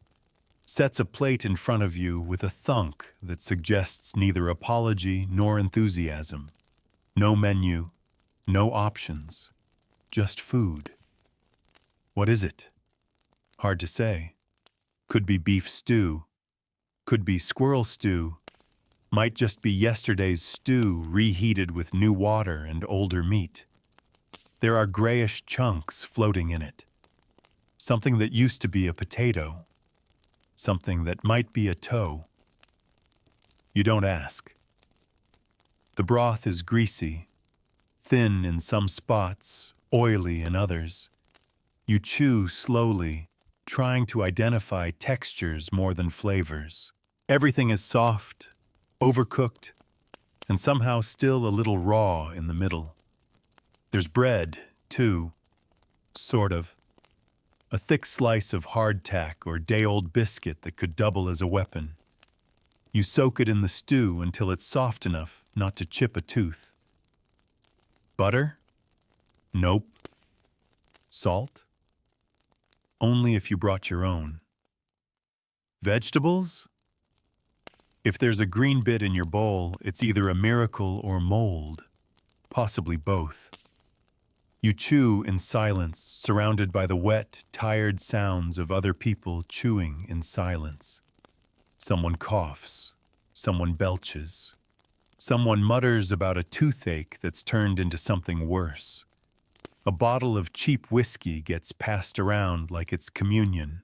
sets a plate in front of you with a thunk that suggests neither apology nor enthusiasm. No menu, no options, just food. What is it? Hard to say. Could be beef stew, could be squirrel stew, might just be yesterday's stew reheated with new water and older meat. There are grayish chunks floating in it. Something that used to be a potato. Something that might be a toe. You don't ask. The broth is greasy, thin in some spots, oily in others. You chew slowly, trying to identify textures more than flavors. Everything is soft, overcooked, and somehow still a little raw in the middle. There's bread, too, sort of. A thick slice of hardtack or day-old biscuit that could double as a weapon. You soak it in the stew until it's soft enough not to chip a tooth. Butter? Nope. Salt? Only if you brought your own. Vegetables? If there's a green bit in your bowl, it's either a miracle or mold, possibly both. You chew in silence, surrounded by the wet, tired sounds of other people chewing in silence. Someone coughs, someone belches, someone mutters about a toothache that's turned into something worse. A bottle of cheap whiskey gets passed around like it's communion.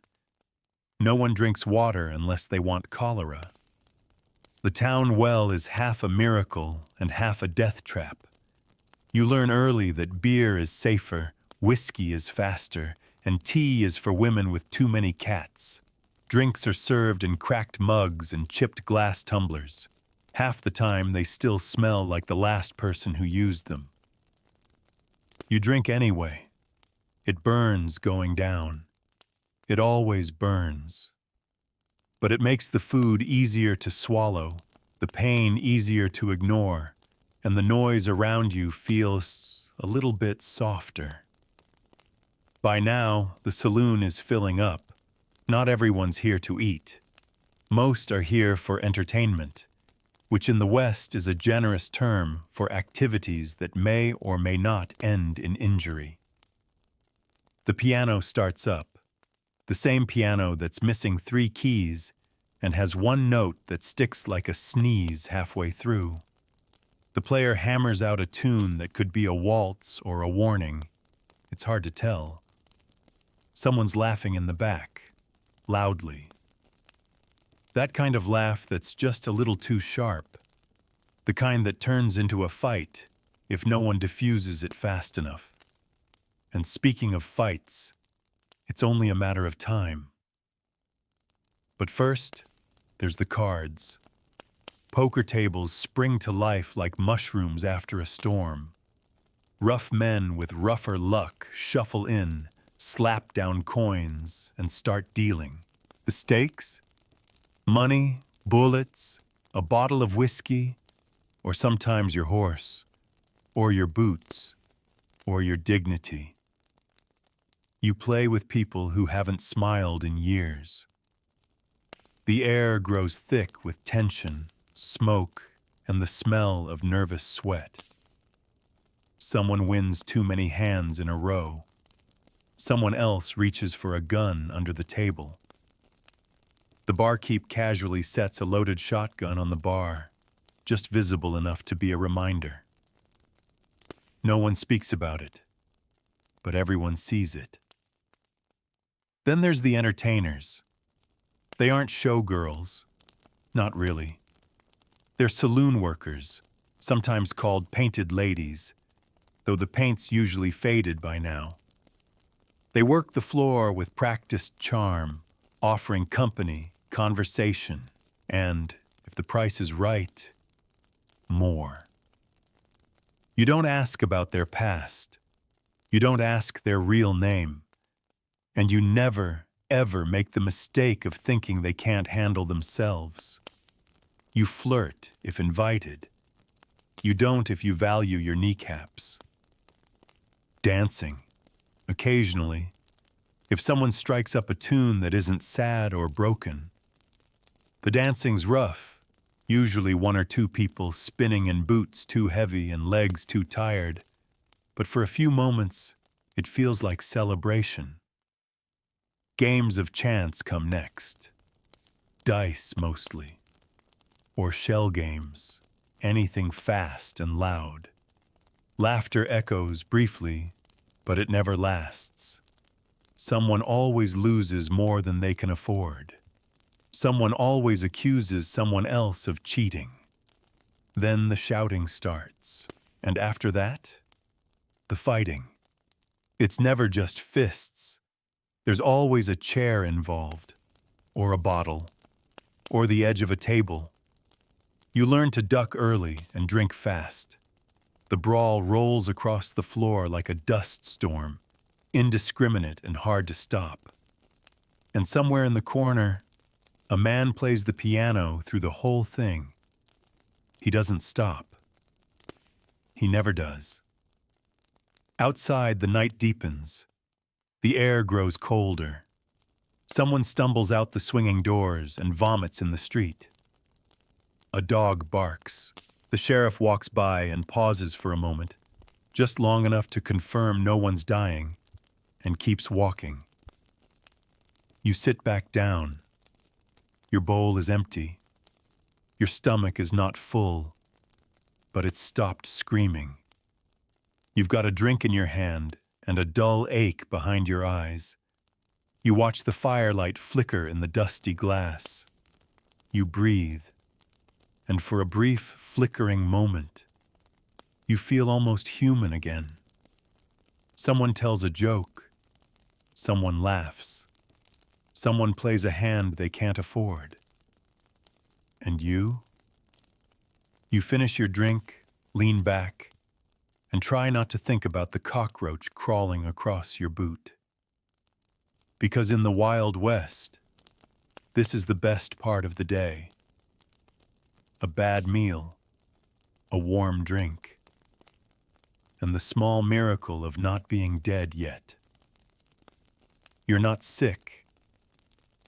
No one drinks water unless they want cholera. The town well is half a miracle and half a death trap. You learn early that beer is safer, whiskey is faster, and tea is for women with too many cats. Drinks are served in cracked mugs and chipped glass tumblers. Half the time they still smell like the last person who used them. You drink anyway. It burns going down. It always burns. But it makes the food easier to swallow, the pain easier to ignore, and the noise around you feels a little bit softer. By now, the saloon is filling up. Not everyone's here to eat. Most are here for entertainment, which in the West is a generous term for activities that may or may not end in injury. The piano starts up, the same piano that's missing 3 keys and has one note that sticks like a sneeze halfway through. The player hammers out a tune that could be a waltz or a warning. It's hard to tell. Someone's laughing in the back, loudly. That kind of laugh that's just a little too sharp. The kind that turns into a fight if no one diffuses it fast enough. And speaking of fights, it's only a matter of time. But first, there's the cards. Poker tables spring to life like mushrooms after a storm. Rough men with rougher luck shuffle in, slap down coins, and start dealing. The stakes? Money, bullets, a bottle of whiskey, or sometimes your horse, or your boots, or your dignity. You play with people who haven't smiled in years. The air grows thick with tension, smoke, and the smell of nervous sweat. Someone wins too many hands in a row. Someone else reaches for a gun under the table. The barkeep casually sets a loaded shotgun on the bar, just visible enough to be a reminder. No one speaks about it, but everyone sees it. Then there's the entertainers. They aren't showgirls. Not really. They're saloon workers, sometimes called painted ladies, though the paint's usually faded by now. They work the floor with practiced charm, offering company, conversation, and, if the price is right, more. You don't ask about their past. You don't ask their real name. And you never, ever make the mistake of thinking they can't handle themselves. You flirt if invited. You don't if you value your kneecaps. Dancing. Occasionally, if someone strikes up a tune that isn't sad or broken. The dancing's rough, usually one or two people spinning in boots too heavy and legs too tired, but for a few moments, it feels like celebration. Games of chance come next. Dice, mostly. Or shell games, anything fast and loud. Laughter echoes briefly, but it never lasts. Someone always loses more than they can afford. Someone always accuses someone else of cheating. Then the shouting starts, and after that, the fighting. It's never just fists. There's always a chair involved, or a bottle, or the edge of a table. You learn to duck early and drink fast. The brawl rolls across the floor like a dust storm, indiscriminate and hard to stop. And somewhere in the corner, a man plays the piano through the whole thing. He doesn't stop. He never does. Outside, the night deepens. The air grows colder. Someone stumbles out the swinging doors and vomits in the street. A dog barks. The sheriff walks by and pauses for a moment, just long enough to confirm no one's dying, and keeps walking. You sit back down. Your bowl is empty. Your stomach is not full, but it's stopped screaming. You've got a drink in your hand and a dull ache behind your eyes. You watch the firelight flicker in the dusty glass. You breathe, and for a brief, flickering moment, you feel almost human again. Someone tells a joke. Someone laughs. Someone plays a hand they can't afford. And you? You finish your drink, lean back, and try not to think about the cockroach crawling across your boot. Because in the Wild West, this is the best part of the day. A bad meal, a warm drink, and the small miracle of not being dead yet. You're not sick.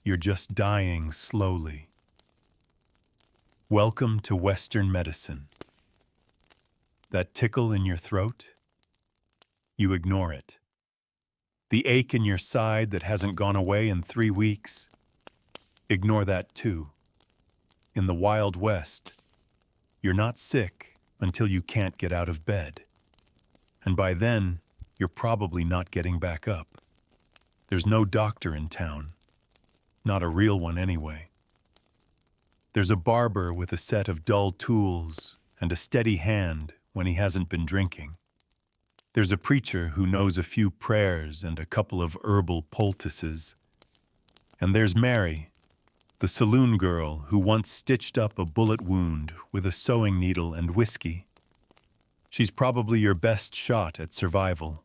You're just dying slowly. Welcome to Western medicine. That tickle in your throat? You ignore it. The ache in your side that hasn't gone away in 3 weeks? Ignore that too. In the Wild West, you're not sick until you can't get out of bed. And by then, you're probably not getting back up. There's no doctor in town. Not a real one anyway. There's a barber with a set of dull tools and a steady hand when he hasn't been drinking. There's a preacher who knows a few prayers and a couple of herbal poultices. And there's Mary, The saloon girl who once stitched up a bullet wound with a sewing needle and whiskey. She's probably your best shot at survival.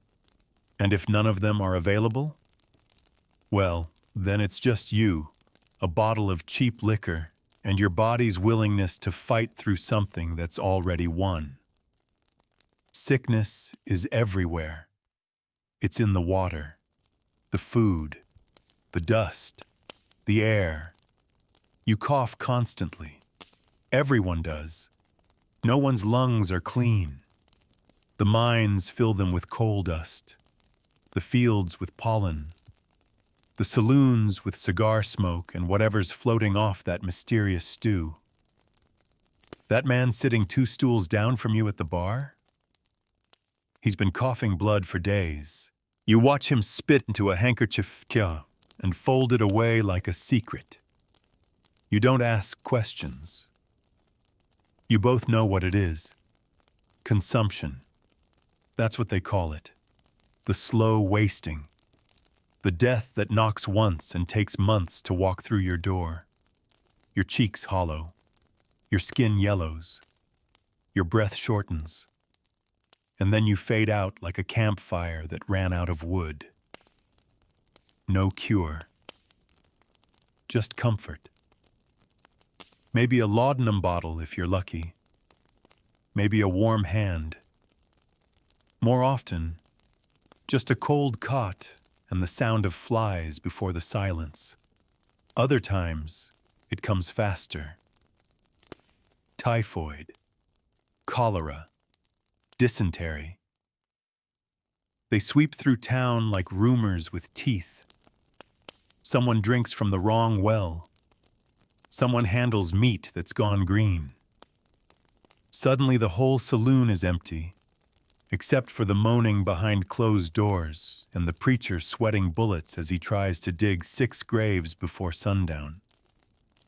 And if none of them are available, well, then it's just you, a bottle of cheap liquor, and your body's willingness to fight through something that's already won. Sickness is everywhere. It's in the water, the food, the dust, the air. You cough constantly. Everyone does. No one's lungs are clean. The mines fill them with coal dust, the fields with pollen, the saloons with cigar smoke and whatever's floating off that mysterious stew. That man sitting 2 stools down from you at the bar? He's been coughing blood for days. You watch him spit into a handkerchief and fold it away like a secret. You don't ask questions. You both know what it is. Consumption. That's what they call it. The slow wasting. The death that knocks once and takes months to walk through your door. Your cheeks hollow. Your skin yellows. Your breath shortens. And then you fade out like a campfire that ran out of wood. No cure. Just comfort. Maybe a laudanum bottle if you're lucky. Maybe a warm hand. More often, just a cold cot and the sound of flies before the silence. Other times, it comes faster. Typhoid, cholera, dysentery. They sweep through town like rumors with teeth. Someone drinks from the wrong well. Someone handles meat that's gone green. Suddenly the whole saloon is empty, except for the moaning behind closed doors and the preacher sweating bullets as he tries to dig 6 graves before sundown.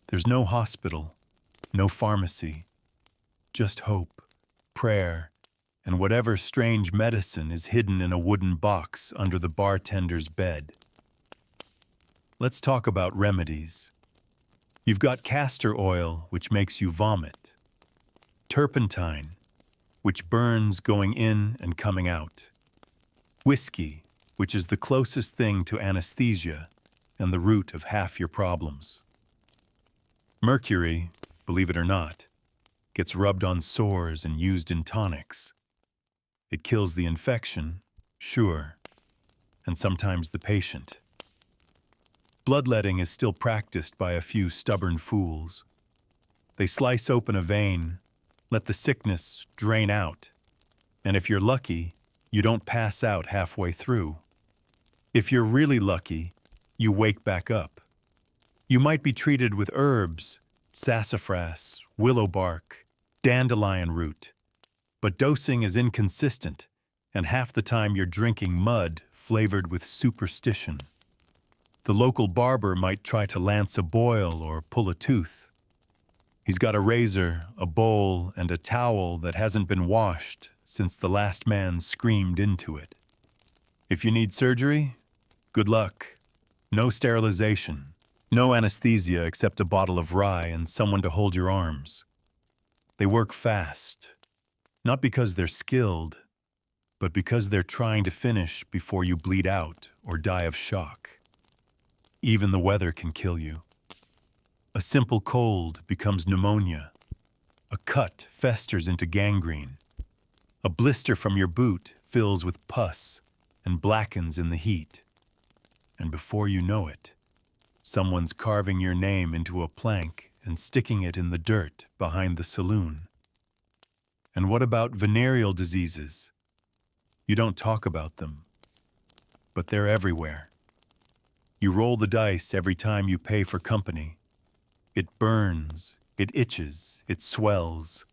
There's no hospital, no pharmacy, just hope, prayer, and whatever strange medicine is hidden in a wooden box under the bartender's bed. Let's talk about remedies. You've got castor oil, which makes you vomit. Turpentine, which burns going in and coming out. Whiskey, which is the closest thing to anesthesia and the root of half your problems. Mercury, believe it or not, gets rubbed on sores and used in tonics. It kills the infection, sure, and sometimes the patient. Bloodletting is still practiced by a few stubborn fools. They slice open a vein, let the sickness drain out, and if you're lucky, you don't pass out halfway through. If you're really lucky, you wake back up. You might be treated with herbs, sassafras, willow bark, dandelion root, but dosing is inconsistent, and half the time you're drinking mud flavored with superstition. The local barber might try to lance a boil or pull a tooth. He's got a razor, a bowl, and a towel that hasn't been washed since the last man screamed into it. If you need surgery, good luck. No sterilization, no anesthesia except a bottle of rye and someone to hold your arms. They work fast, not because they're skilled, but because they're trying to finish before you bleed out or die of shock. Even the weather can kill you. A simple cold becomes pneumonia. A cut festers into gangrene. A blister from your boot fills with pus and blackens in the heat. And before you know it, someone's carving your name into a plank and sticking it in the dirt behind the saloon. And what about venereal diseases? You don't talk about them, but they're everywhere. You roll the dice every time you pay for company. It burns, it itches, it swells,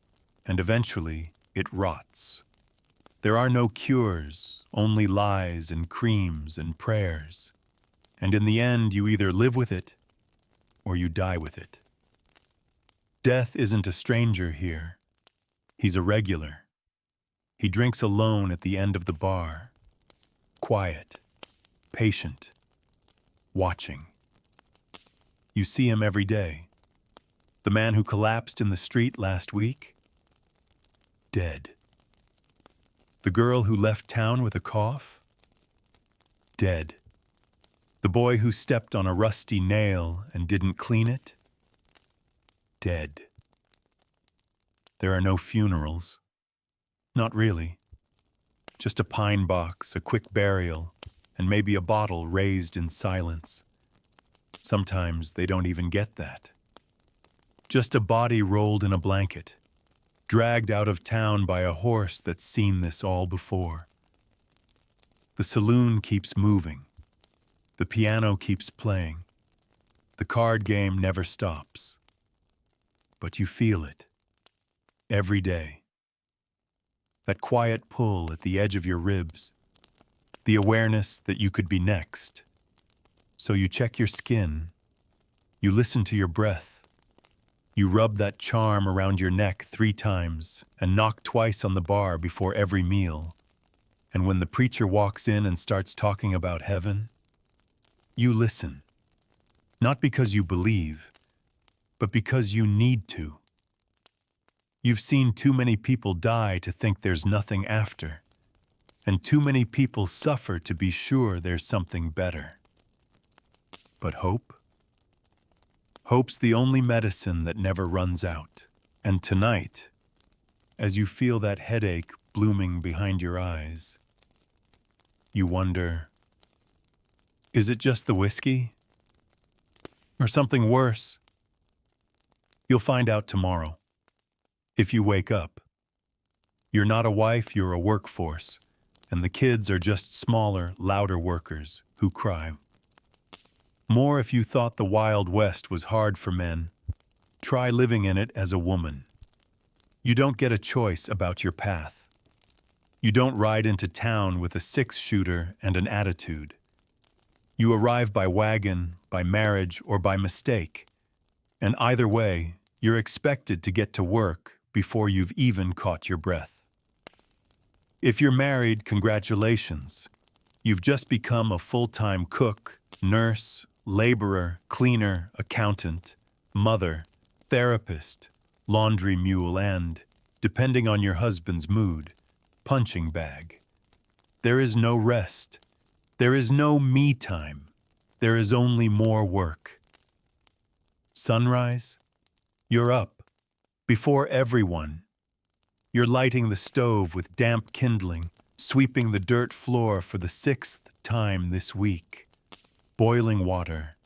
and eventually it rots. There are no cures, only lies and creams and prayers. And in the end, you either live with it or you die with it. Death isn't a stranger here. He's a regular. He drinks alone at the end of the bar. Quiet, patient, watching. You see him every day. The man who collapsed in the street last week? Dead. The girl who left town with a cough? Dead. The boy who stepped on a rusty nail and didn't clean it? Dead. There are no funerals. Not really. Just a pine box, a quick burial, and maybe a bottle raised in silence. Sometimes they don't even get that. Just a body rolled in a blanket, dragged out of town by a horse that's seen this all before. The saloon keeps moving. The piano keeps playing. The card game never stops. But you feel it. Every day. That quiet pull at the edge of your ribs. The awareness that you could be next. So you check your skin. You listen to your breath. You rub that charm around your neck 3 times and knock twice on the bar before every meal. And when the preacher walks in and starts talking about heaven, you listen. Not because you believe, but because you need to. You've seen too many people die to think there's nothing after, and too many people suffer to be sure there's something better. But hope? Hope's the only medicine that never runs out. And tonight, as you feel that headache blooming behind your eyes, you wonder, is it just the whiskey? Or something worse? You'll find out tomorrow. If you wake up. You're not a wife, you're a workforce, and the kids are just smaller, louder workers who cry. More if you thought the Wild West was hard for men. Try living in it as a woman. You don't get a choice about your path. You don't ride into town with a 6-shooter and an attitude. You arrive by wagon, by marriage, or by mistake. And either way, you're expected to get to work before you've even caught your breath. If you're married, congratulations. You've just become a full-time cook, nurse, laborer, cleaner, accountant, mother, therapist, laundry mule, and, depending on your husband's mood, punching bag. There is no rest. There is no me time. There is only more work. Sunrise? You're up. Before everyone. You're lighting the stove with damp kindling, sweeping the dirt floor for the 6th time this week. Boiling water,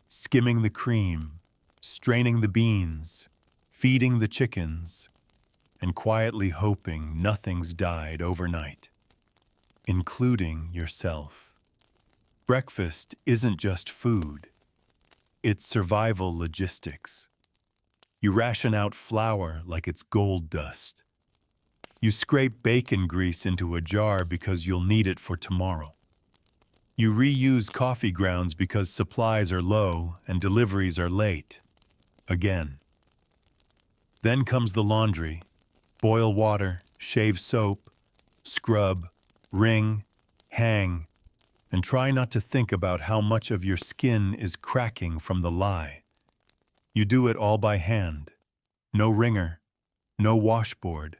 skimming the cream, straining the beans, feeding the chickens, and quietly hoping nothing's died overnight, including yourself. Breakfast isn't just food. It's survival logistics. You ration out flour like it's gold dust. You scrape bacon grease into a jar because you'll need it for tomorrow. You reuse coffee grounds because supplies are low and deliveries are late. Again. Then comes the laundry. Boil water, shave soap, scrub, wring, hang, and try not to think about how much of your skin is cracking from the lye. You do it all by hand. No wringer, no washboard,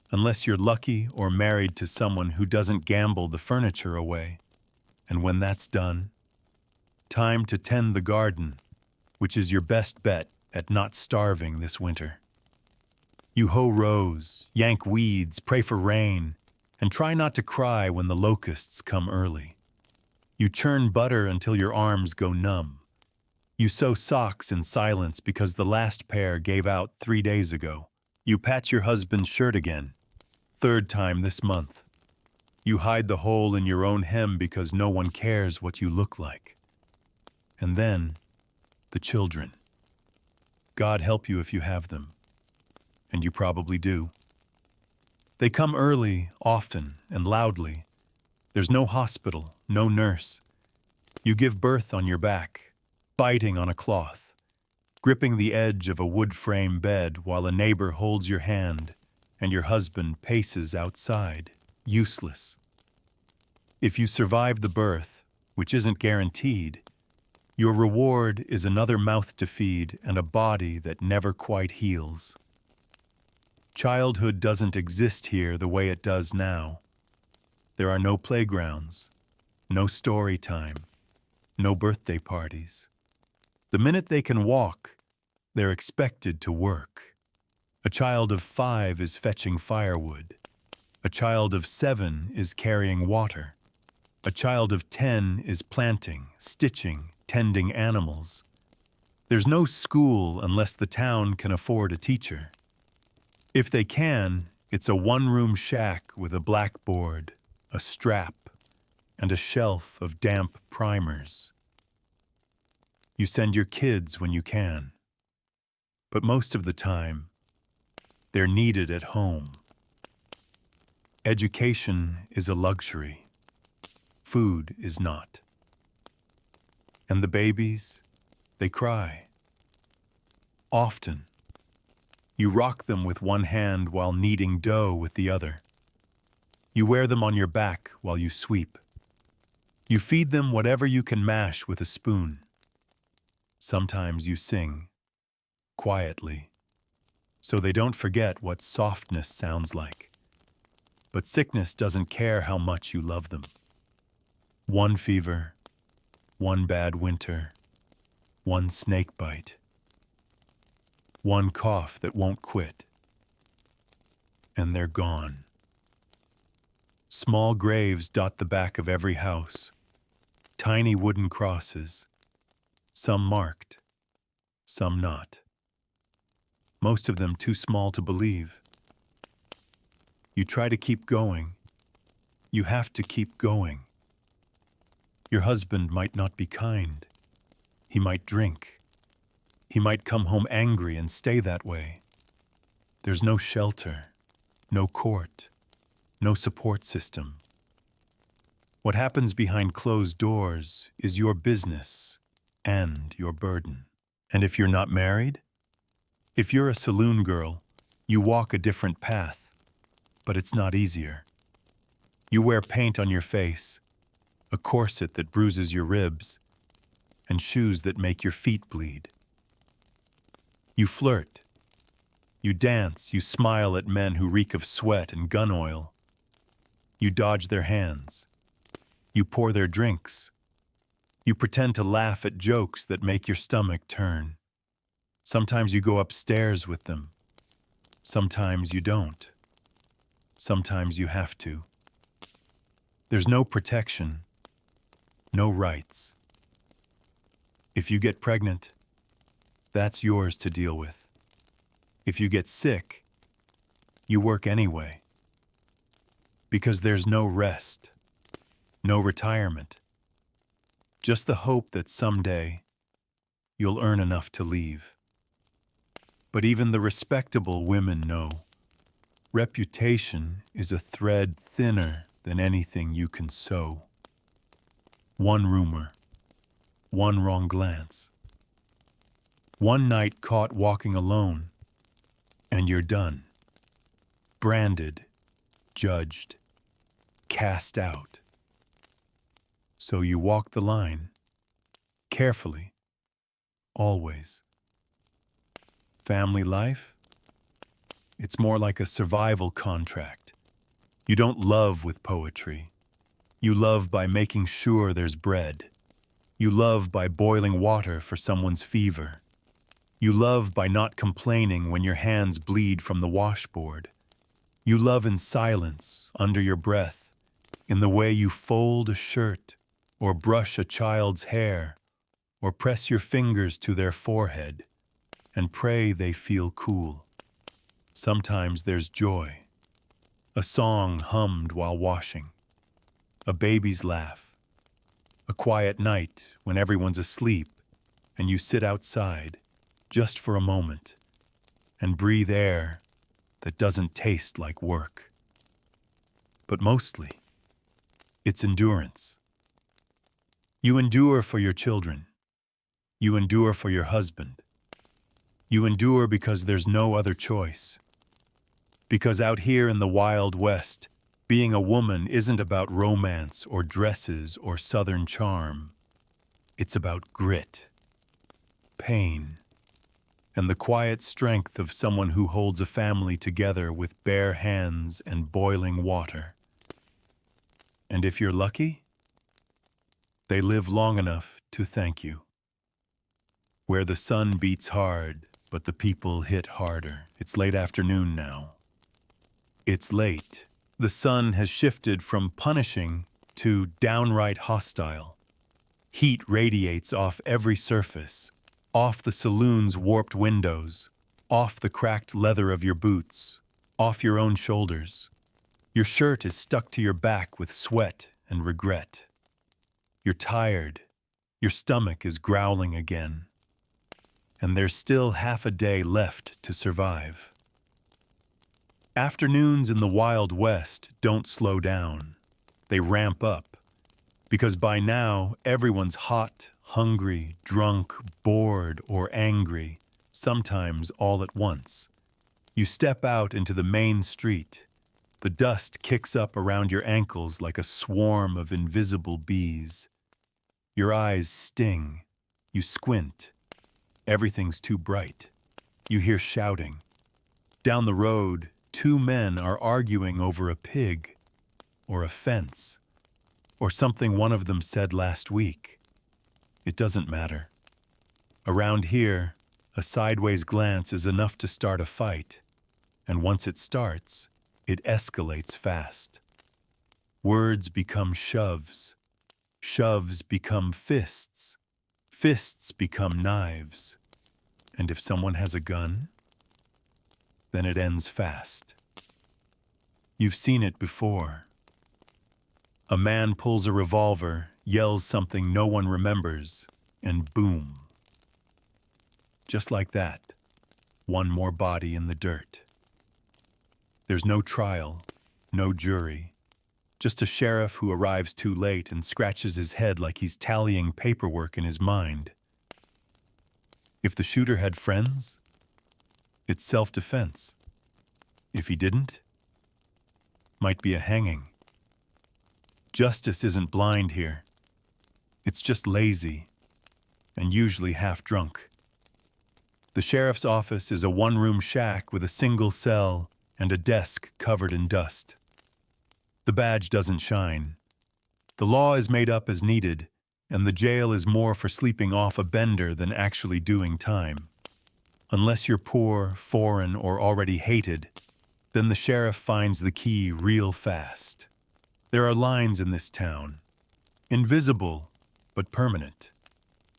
unless you're lucky or married to someone who doesn't gamble the furniture away. And when that's done, time to tend the garden, which is your best bet at not starving this winter. You hoe rows, yank weeds, pray for rain, and try not to cry when the locusts come early. You churn butter until your arms go numb. You sew socks in silence because the last pair gave out 3 days ago. You patch your husband's shirt again, 3rd time this month. You hide the hole in your own hem because no one cares what you look like. And then, the children. God help you if you have them. And you probably do. They come early, often, and loudly. There's no hospital, no nurse. You give birth on your back, biting on a cloth, gripping the edge of a wood frame bed while a neighbor holds your hand and your husband paces outside, useless. If you survive the birth, which isn't guaranteed, Your reward is another mouth to feed and a body that never quite heals. Childhood doesn't exist here the way it does now. There are no playgrounds, no story time, no birthday parties. The minute they can walk, they're expected to work. A child of 5 is fetching firewood. A child of 7 is carrying water. A child of 10 is planting, stitching, tending animals. There's no school unless the town can afford a teacher. If they can, it's a one-room shack with a blackboard, a strap, and a shelf of damp primers. You send your kids when you can. But most of the time, they're needed at home. Education is a luxury. Food is not. And the babies, they cry. Often. You rock them with one hand while kneading dough with the other. You wear them on your back while you sweep. You feed them whatever you can mash with a spoon. Sometimes you sing, quietly, so they don't forget what softness sounds like. But sickness doesn't care how much you love them. One fever, one bad winter, one snake bite, one cough that won't quit, and they're gone. Small graves dot the back of every house, tiny wooden crosses, some marked, some not. Most of them too small to believe. You try to keep going. You have to keep going. Your husband might not be kind. He might drink. He might come home angry and stay that way. There's no shelter, no court, no support system. What happens behind closed doors is your business and your burden. And if you're not married, if you're a saloon girl, you walk a different path, but it's not easier. You wear paint on your face, a corset that bruises your ribs, and shoes that make your feet bleed. You flirt. You dance, you smile at men who reek of sweat and gun oil. You dodge their hands. You pour their drinks. You pretend to laugh at jokes that make your stomach turn. Sometimes you go upstairs with them. Sometimes you don't. Sometimes you have to. There's no protection, no rights. If you get pregnant, that's yours to deal with. If you get sick, you work anyway. Because there's no rest, no retirement. Just the hope that someday you'll earn enough to leave. But even the respectable women know reputation is a thread thinner than anything you can sew. One rumor, one wrong glance, one night caught walking alone, and you're done. Branded, judged, cast out. So you walk the line, carefully, always. Family life? It's more like a survival contract. You don't love with poetry. You love by making sure there's bread. You love by boiling water for someone's fever. You love by not complaining when your hands bleed from the washboard. You love in silence, under your breath, in the way you fold a shirt, or brush a child's hair, or press your fingers to their forehead, and pray they feel cool. Sometimes there's joy, a song hummed while washing, a baby's laugh, a quiet night when everyone's asleep and you sit outside just for a moment and breathe air that doesn't taste like work. But mostly, it's endurance. You endure for your children. You endure for your husband. You endure because there's no other choice. Because out here in the Wild West, being a woman isn't about romance or dresses or Southern charm. It's about grit, pain, and the quiet strength of someone who holds a family together with bare hands and boiling water. And if you're lucky, they live long enough to thank you. Where the sun beats hard, but the people hit harder. It's late afternoon now. It's late. The sun has shifted from punishing to downright hostile. Heat radiates off every surface, off the saloon's warped windows, off the cracked leather of your boots, off your own shoulders. Your shirt is stuck to your back with sweat and regret. You're tired. Your stomach is growling again. And there's still half a day left to survive. Afternoons in the Wild West don't slow down. They ramp up. Because by now, everyone's hot, hungry, drunk, bored, or angry, sometimes all at once. You step out into the main street. The dust kicks up around your ankles like a swarm of invisible bees. Your eyes sting. You squint. Everything's too bright. You hear shouting. Down the road, two men are arguing over a pig, or a fence, or something one of them said last week. It doesn't matter. Around here, a sideways glance is enough to start a fight, and once it starts, it escalates fast. Words become shoves. Shoves become fists. Fists become knives. And if someone has a gun, then it ends fast. You've seen it before. A man pulls a revolver, yells something no one remembers, and boom. Just like that, one more body in the dirt. There's no trial, no jury, just a sheriff who arrives too late and scratches his head like he's tallying paperwork in his mind. If the shooter had friends, it's self-defense. If he didn't, might be a hanging. Justice isn't blind here. It's just lazy, and usually half drunk. The sheriff's office is a one-room shack with a single cell and a desk covered in dust. The badge doesn't shine. The law is made up as needed, and the jail is more for sleeping off a bender than actually doing time. Unless you're poor, foreign, or already hated, then the sheriff finds the key real fast. There are lines in this town. Invisible, but permanent.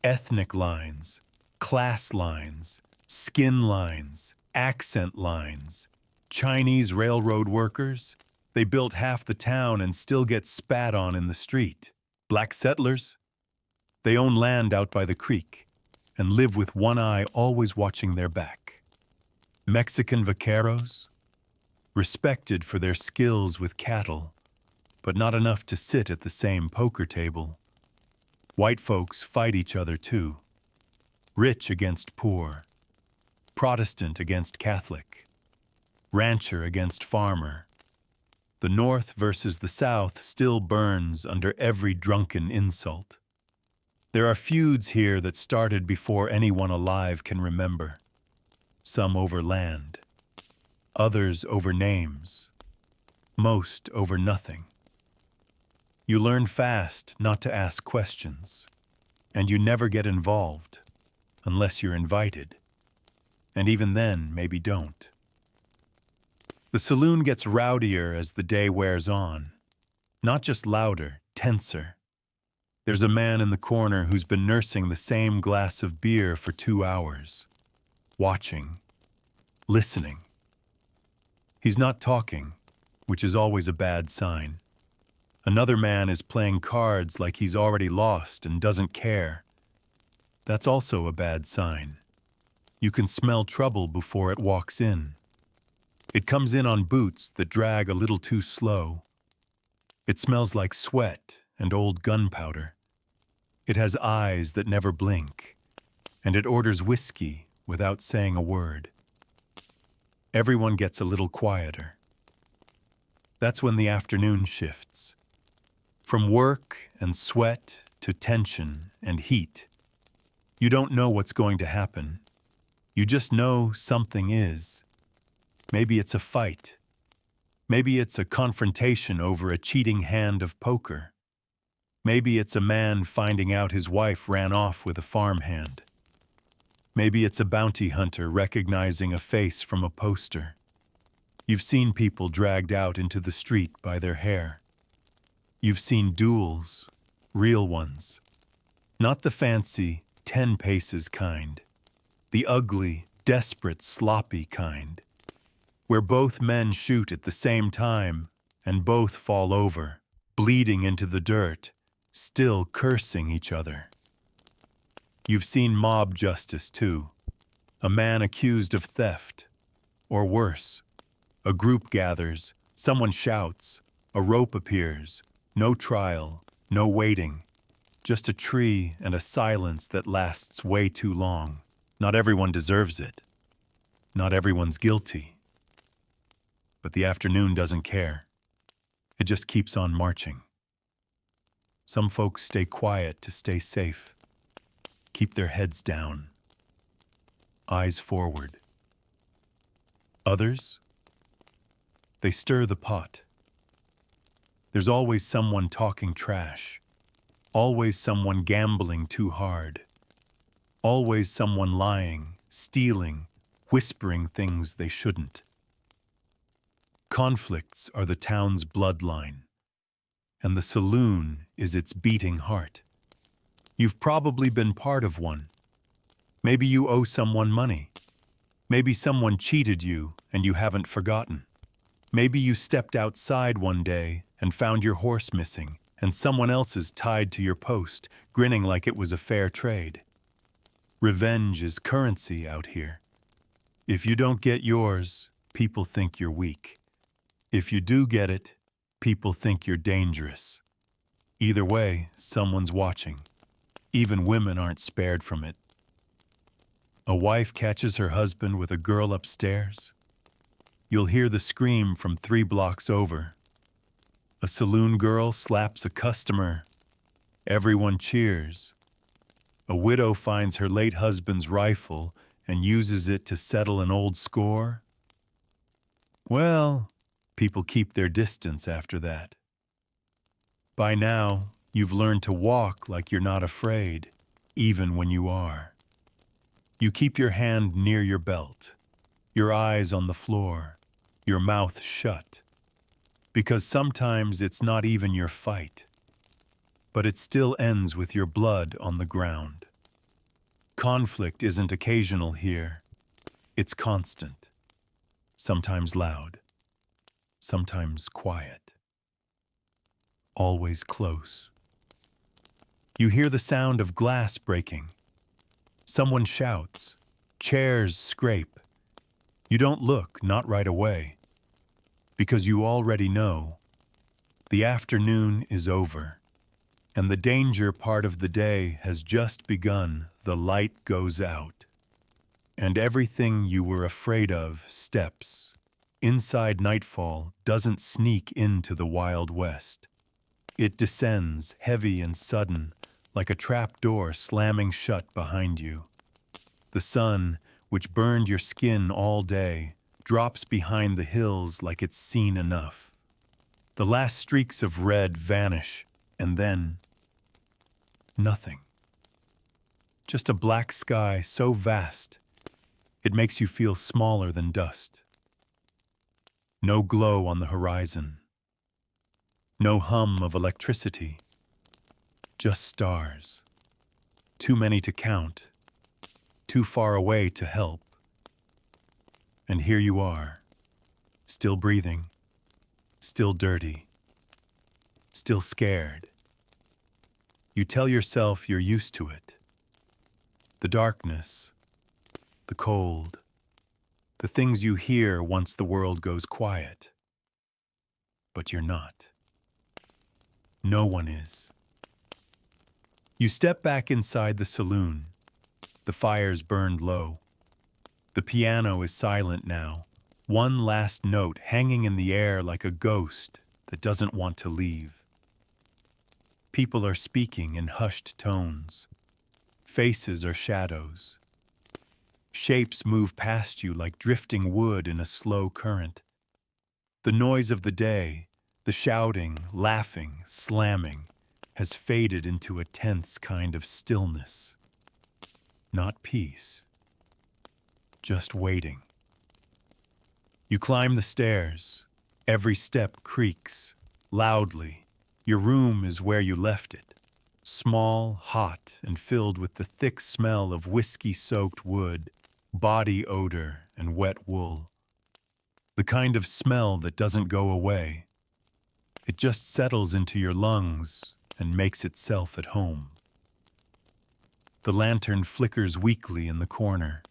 Ethnic lines, class lines, skin lines, accent lines. Chinese railroad workers, they built half the town and still get spat on in the street. Black settlers, they own land out by the creek and live with one eye always watching their back. Mexican vaqueros, respected for their skills with cattle, but not enough to sit at the same poker table. White folks fight each other too. Rich against poor. Protestant against Catholic. Rancher against farmer. The North versus the South still burns under every drunken insult. There are feuds here that started before anyone alive can remember. Some over land. Others over names. Most over nothing. You learn fast not to ask questions, and you never get involved, unless you're invited, and even then maybe don't. The saloon gets rowdier as the day wears on, not just louder, tenser. There's a man in the corner who's been nursing the same glass of beer for 2 hours, watching, listening. He's not talking, which is always a bad sign. Another man is playing cards like he's already lost and doesn't care. That's also a bad sign. You can smell trouble before it walks in. It comes in on boots that drag a little too slow. It smells like sweat and old gunpowder. It has eyes that never blink, and it orders whiskey without saying a word. Everyone gets a little quieter. That's when the afternoon shifts. From work and sweat to tension and heat. You don't know what's going to happen. You just know something is. Maybe it's a fight. Maybe it's a confrontation over a cheating hand of poker. Maybe it's a man finding out his wife ran off with a farmhand. Maybe it's a bounty hunter recognizing a face from a poster. You've seen people dragged out into the street by their hair. You've seen duels, real ones. Not the fancy 10 paces kind. The ugly, desperate, sloppy kind. Where both men shoot at the same time and both fall over, bleeding into the dirt, still cursing each other. You've seen mob justice too. A man accused of theft. Or worse, a group gathers, someone shouts, a rope appears, no trial, no waiting, just a tree and a silence that lasts way too long. Not everyone deserves it. Not everyone's guilty. But the afternoon doesn't care. It just keeps on marching. Some folks stay quiet to stay safe. Keep their heads down. Eyes forward. Others? They stir the pot. There's always someone talking trash. Always someone gambling too hard. Always someone lying, stealing, whispering things they shouldn't. Conflicts are the town's bloodline, and the saloon is its beating heart. You've probably been part of one. Maybe you owe someone money. Maybe someone cheated you and you haven't forgotten. Maybe you stepped outside one day and found your horse missing, and someone else is tied to your post, grinning like it was a fair trade. Revenge is currency out here. If you don't get yours, people think you're weak. If you do get it, people think you're dangerous. Either way, someone's watching. Even women aren't spared from it. A wife catches her husband with a girl upstairs. You'll hear the scream from 3 blocks over. A saloon girl slaps a customer. Everyone cheers. A widow finds her late husband's rifle and uses it to settle an old score. Well, people keep their distance after that. By now, you've learned to walk like you're not afraid, even when you are. You keep your hand near your belt, your eyes on the floor, your mouth shut. Because sometimes it's not even your fight, but it still ends with your blood on the ground. Conflict isn't occasional here. It's constant. Sometimes loud. Sometimes quiet. Always close. You hear the sound of glass breaking. Someone shouts. Chairs scrape. You don't look, not right away. Because you already know. The afternoon is over. And the danger part of the day has just begun. The light goes out. And everything you were afraid of steps. Inside nightfall doesn't sneak into the Wild West. It descends, heavy and sudden, like a trap door slamming shut behind you. The sun, which burned your skin all day, drops behind the hills like it's seen enough. The last streaks of red vanish, and then nothing. Just a black sky so vast, it makes you feel smaller than dust. No glow on the horizon. No hum of electricity. Just stars. Too many to count. Too far away to help. And here you are, still breathing, still dirty, still scared. You tell yourself you're used to it. The darkness, the cold, the things you hear once the world goes quiet. But you're not. No one is. You step back inside the saloon. The fire's burned low. The piano is silent now, one last note hanging in the air like a ghost that doesn't want to leave. People are speaking in hushed tones. Faces are shadows. Shapes move past you like drifting wood in a slow current. The noise of the day, the shouting, laughing, slamming, has faded into a tense kind of stillness. Not peace, just waiting. You climb the stairs. Every step creaks, loudly. Your room is where you left it. Small, hot, and filled with the thick smell of whiskey-soaked wood, body odor, and wet wool. The kind of smell that doesn't go away. It just settles into your lungs and makes itself at home. The lantern flickers weakly in the corner,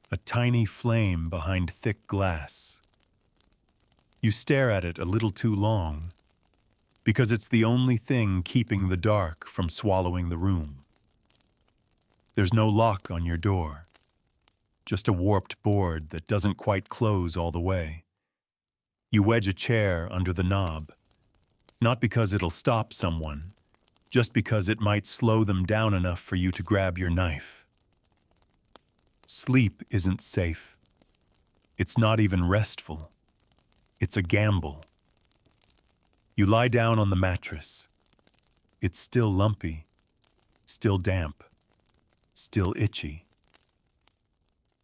a tiny flame behind thick glass. You stare at it a little too long, because it's the only thing keeping the dark from swallowing the room. There's no lock on your door, just a warped board that doesn't quite close all the way. You wedge a chair under the knob, not because it'll stop someone, just because it might slow them down enough for you to grab your knife. Sleep isn't safe. It's not even restful. It's a gamble. You lie down on the mattress. It's still lumpy, still damp, still itchy.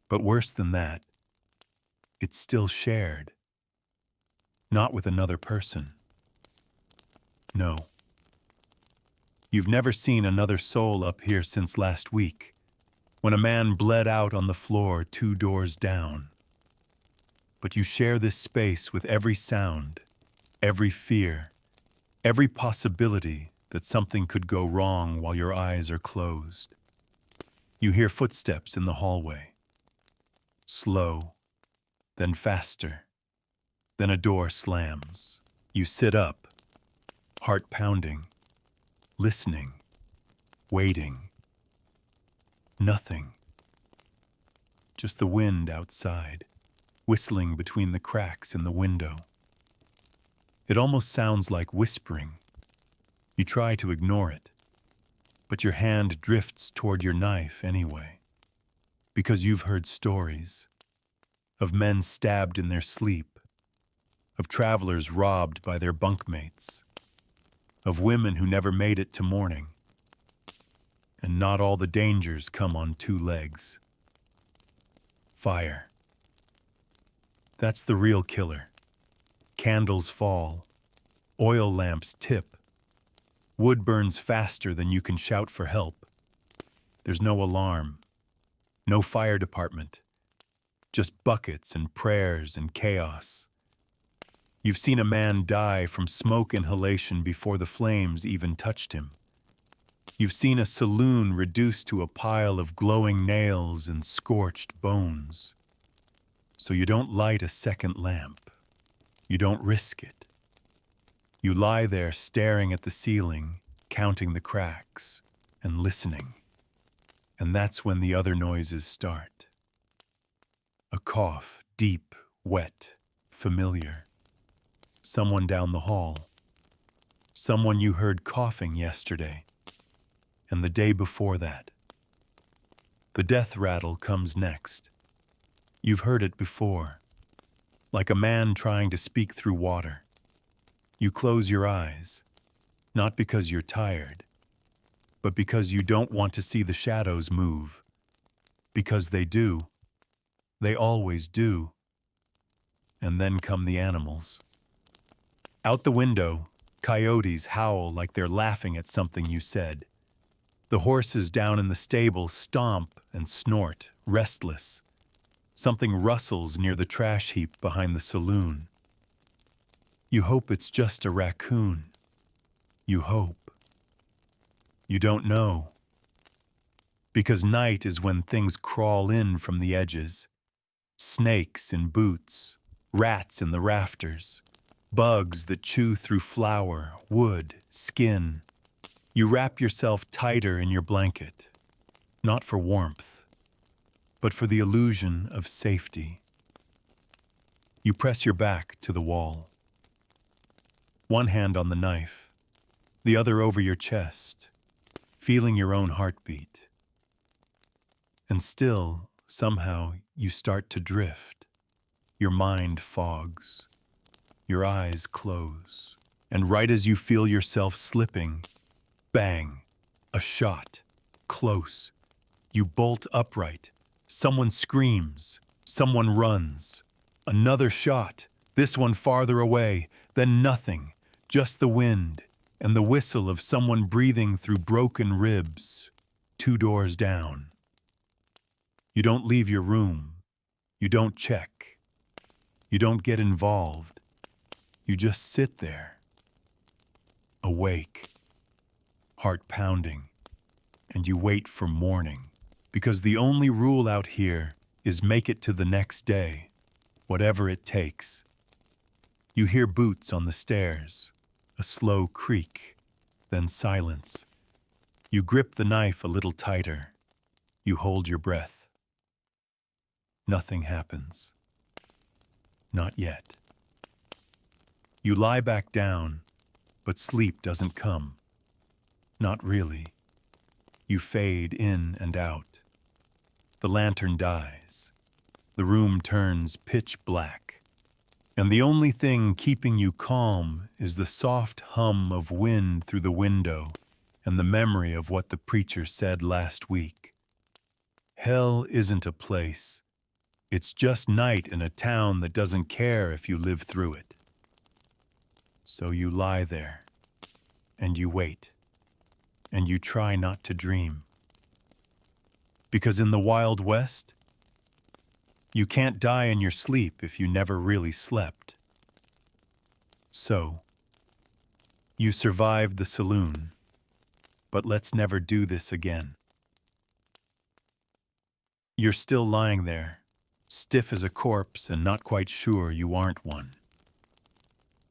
But worse than that, it's still shared. Not with another person. No. You've never seen another soul up here since last week, when a man bled out on the floor 2 doors down. But you share this space with every sound, every fear, every possibility that something could go wrong while your eyes are closed. You hear footsteps in the hallway. Slow, then faster. Then a door slams. You sit up, heart pounding, listening, waiting. Nothing. Just the wind outside, whistling between the cracks in the window. It almost sounds like whispering. You try to ignore it, but your hand drifts toward your knife anyway, because you've heard stories of men stabbed in their sleep, of travelers robbed by their bunkmates, of women who never made it to morning. And not all the dangers come on 2 legs. Fire. That's the real killer. Candles fall. Oil lamps tip. Wood burns faster than you can shout for help. There's no alarm. No fire department. Just buckets and prayers and chaos. You've seen a man die from smoke inhalation before the flames even touched him. You've seen a saloon reduced to a pile of glowing nails and scorched bones. So you don't light a second lamp. You don't risk it. You lie there staring at the ceiling, counting the cracks, and listening. And that's when the other noises start. A cough, deep, wet, familiar. Someone down the hall. Someone you heard coughing yesterday. And the day before that. The death rattle comes next. You've heard it before, like a man trying to speak through water. You close your eyes, not because you're tired, but because you don't want to see the shadows move. Because they do. They always do. And then come the animals. Out the window, coyotes howl like they're laughing at something you said. The horses down in the stable stomp and snort, restless. Something rustles near the trash heap behind the saloon. You hope it's just a raccoon. You hope. You don't know. Because night is when things crawl in from the edges. Snakes in boots, rats in the rafters, bugs that chew through flour, wood, skin. You wrap yourself tighter in your blanket, not for warmth, but for the illusion of safety. You press your back to the wall. One hand on the knife, the other over your chest, feeling your own heartbeat. And still, somehow, you start to drift. Your mind fogs. Your eyes close. And right as you feel yourself slipping, bang, a shot, close. You bolt upright. Someone screams. Someone runs. Another shot, this one farther away. Then nothing, just the wind and the whistle of someone breathing through broken ribs. 2 doors down. You don't leave your room. You don't check. You don't get involved. You just sit there, awake, heart pounding, and you wait for morning. Because the only rule out here is make it to the next day, whatever it takes. You hear boots on the stairs, a slow creak, then silence. You grip the knife a little tighter. You hold your breath. Nothing happens. Not yet. You lie back down, but sleep doesn't come. Not really. You fade in and out. The lantern dies. The room turns pitch black. And the only thing keeping you calm is the soft hum of wind through the window and the memory of what the preacher said last week. Hell isn't a place. It's just night in a town that doesn't care if you live through it. So you lie there, and you wait, and you try not to dream. Because in the Wild West, you can't die in your sleep if you never really slept. So, you survived the saloon, but let's never do this again. You're still lying there, stiff as a corpse and not quite sure you aren't one.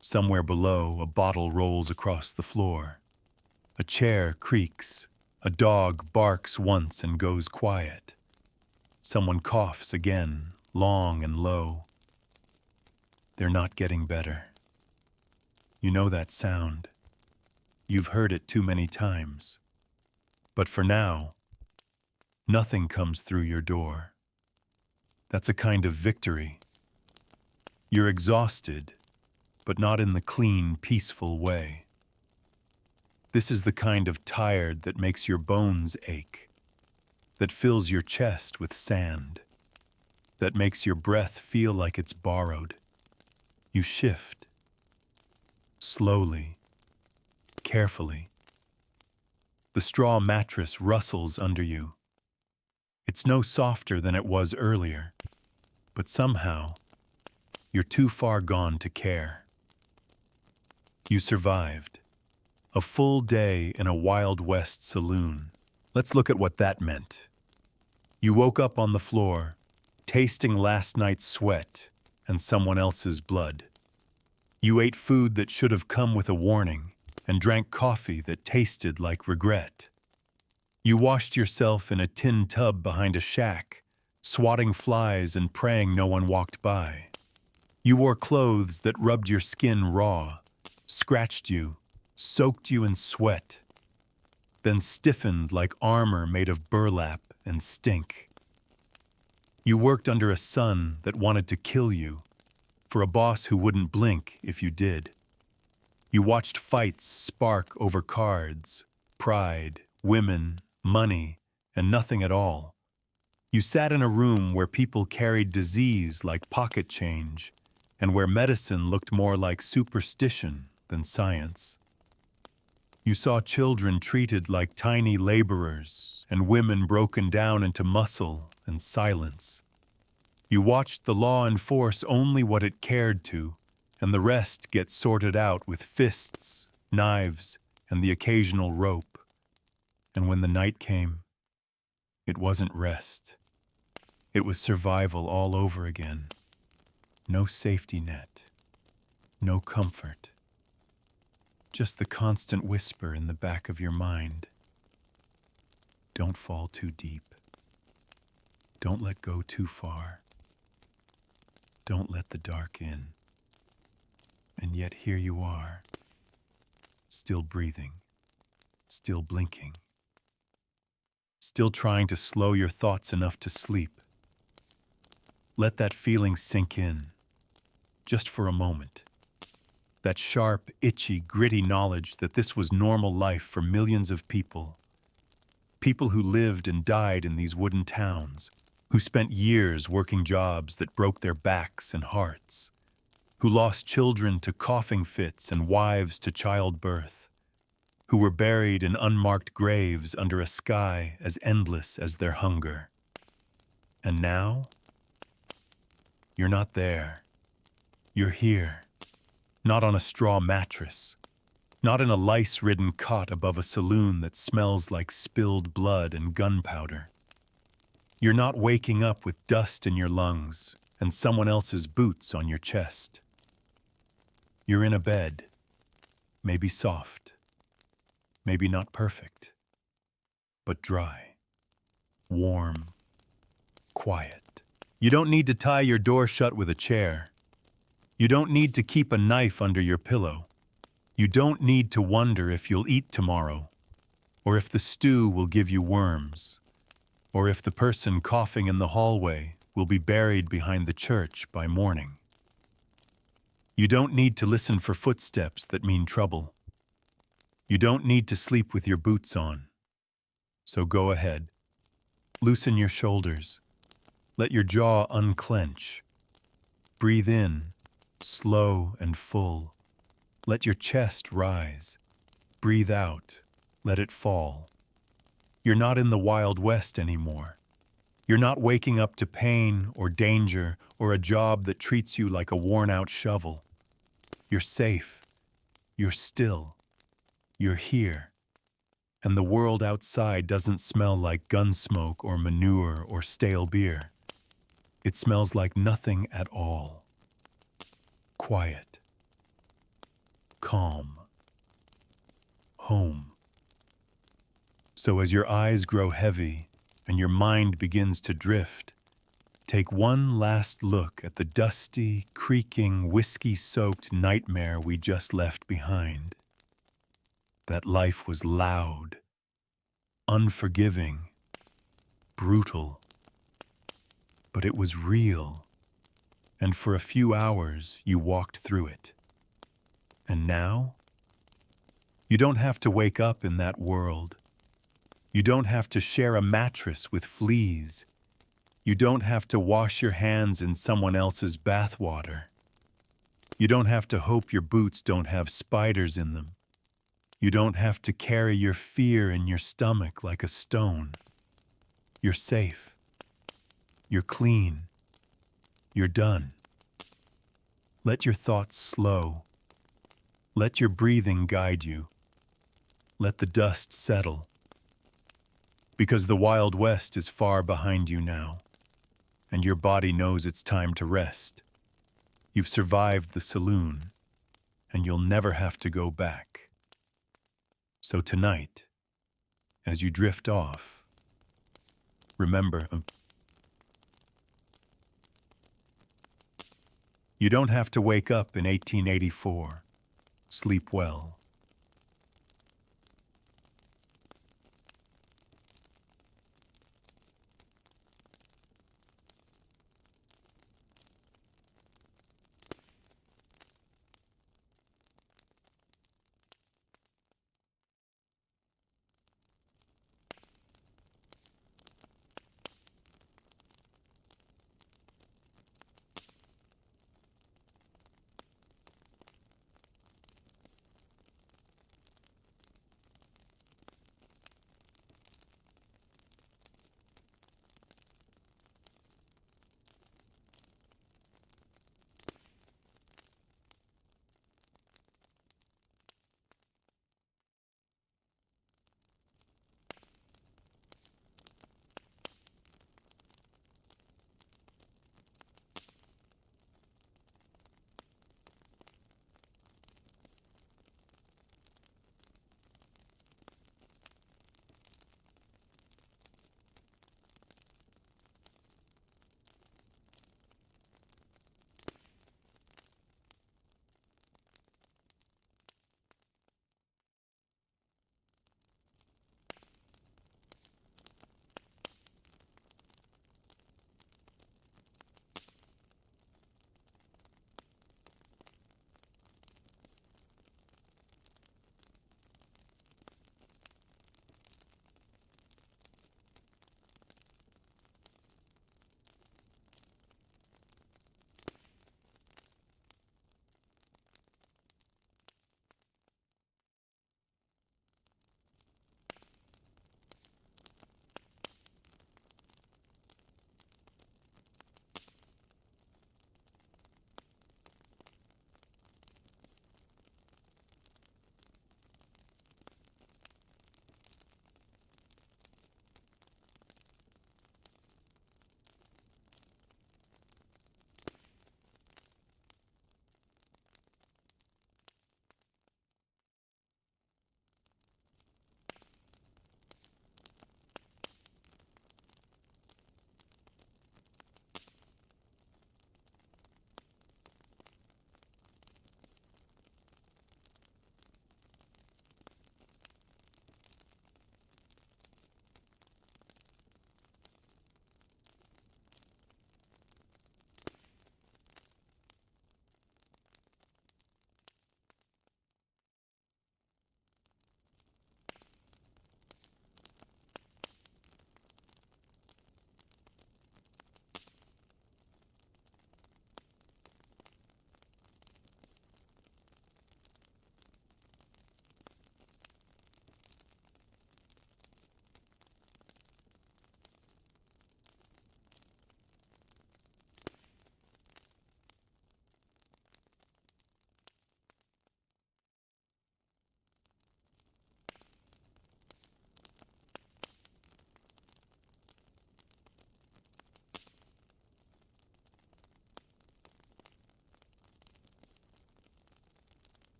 Somewhere below, a bottle rolls across the floor. A chair creaks. A dog barks once and goes quiet. Someone coughs again, long and low. They're not getting better. You know that sound. You've heard it too many times. But for now, nothing comes through your door. That's a kind of victory. You're exhausted, but not in the clean, peaceful way. This is the kind of tired that makes your bones ache, that fills your chest with sand, that makes your breath feel like it's borrowed. You shift, slowly, carefully. The straw mattress rustles under you. It's no softer than it was earlier, but somehow, you're too far gone to care. You survived. A full day in a Wild West saloon. Let's look at what that meant. You woke up on the floor, tasting last night's sweat and someone else's blood. You ate food that should have come with a warning and drank coffee that tasted like regret. You washed yourself in a tin tub behind a shack, swatting flies and praying no one walked by. You wore clothes that rubbed your skin raw, scratched you, soaked you in sweat, then stiffened like armor made of burlap and stink. You worked under a sun that wanted to kill you, for a boss who wouldn't blink if you did. You watched fights spark over cards, pride, women, money, and nothing at all. You sat in a room where people carried disease like pocket change, and where medicine looked more like superstition than science. You saw children treated like tiny laborers and women broken down into muscle and silence. You watched the law enforce only what it cared to, and the rest get sorted out with fists, knives, and the occasional rope. And when the night came, it wasn't rest. It was survival all over again. No safety net, no comfort. Just the constant whisper in the back of your mind. Don't fall too deep. Don't let go too far. Don't let the dark in. And yet here you are, still breathing, still blinking, still trying to slow your thoughts enough to sleep. Let that feeling sink in, just for a moment. That sharp, itchy, gritty knowledge that this was normal life for millions of people. People who lived and died in these wooden towns, who spent years working jobs that broke their backs and hearts, who lost children to coughing fits and wives to childbirth, who were buried in unmarked graves under a sky as endless as their hunger. And now, you're not there. You're here, not on a straw mattress, not in a lice-ridden cot above a saloon that smells like spilled blood and gunpowder. You're not waking up with dust in your lungs and someone else's boots on your chest. You're in a bed, maybe soft, maybe not perfect, but dry, warm, quiet. You don't need to tie your door shut with a chair. You don't need to keep a knife under your pillow. You don't need to wonder if you'll eat tomorrow, or if the stew will give you worms, or if the person coughing in the hallway will be buried behind the church by morning. You don't need to listen for footsteps that mean trouble. You don't need to sleep with your boots on. So go ahead. Loosen your shoulders. Let your jaw unclench. Breathe in, slow and full. Let your chest rise. Breathe out. Let it fall. You're not in the Wild West anymore. You're not waking up to pain or danger or a job that treats you like a worn-out shovel. You're safe. You're still. You're here. And the world outside doesn't smell like gun smoke or manure or stale beer. It smells like nothing at all. Quiet. Calm. Home. So as your eyes grow heavy and your mind begins to drift, take one last look at the dusty, creaking, whiskey-soaked nightmare we just left behind. That life was loud, unforgiving, brutal, but it was real, and for a few hours you walked through it. And now, you don't have to wake up in that world. You don't have to share a mattress with fleas. You don't have to wash your hands in someone else's bathwater. You don't have to hope your boots don't have spiders in them. You don't have to carry your fear in your stomach like a stone. You're safe. You're clean. You're done. Let your thoughts slow. Let your breathing guide you. Let the dust settle. Because the Wild West is far behind you now, and your body knows it's time to rest. You've survived the saloon, and you'll never have to go back. So tonight, as you drift off, remember, you don't have to wake up in 1884. Sleep well.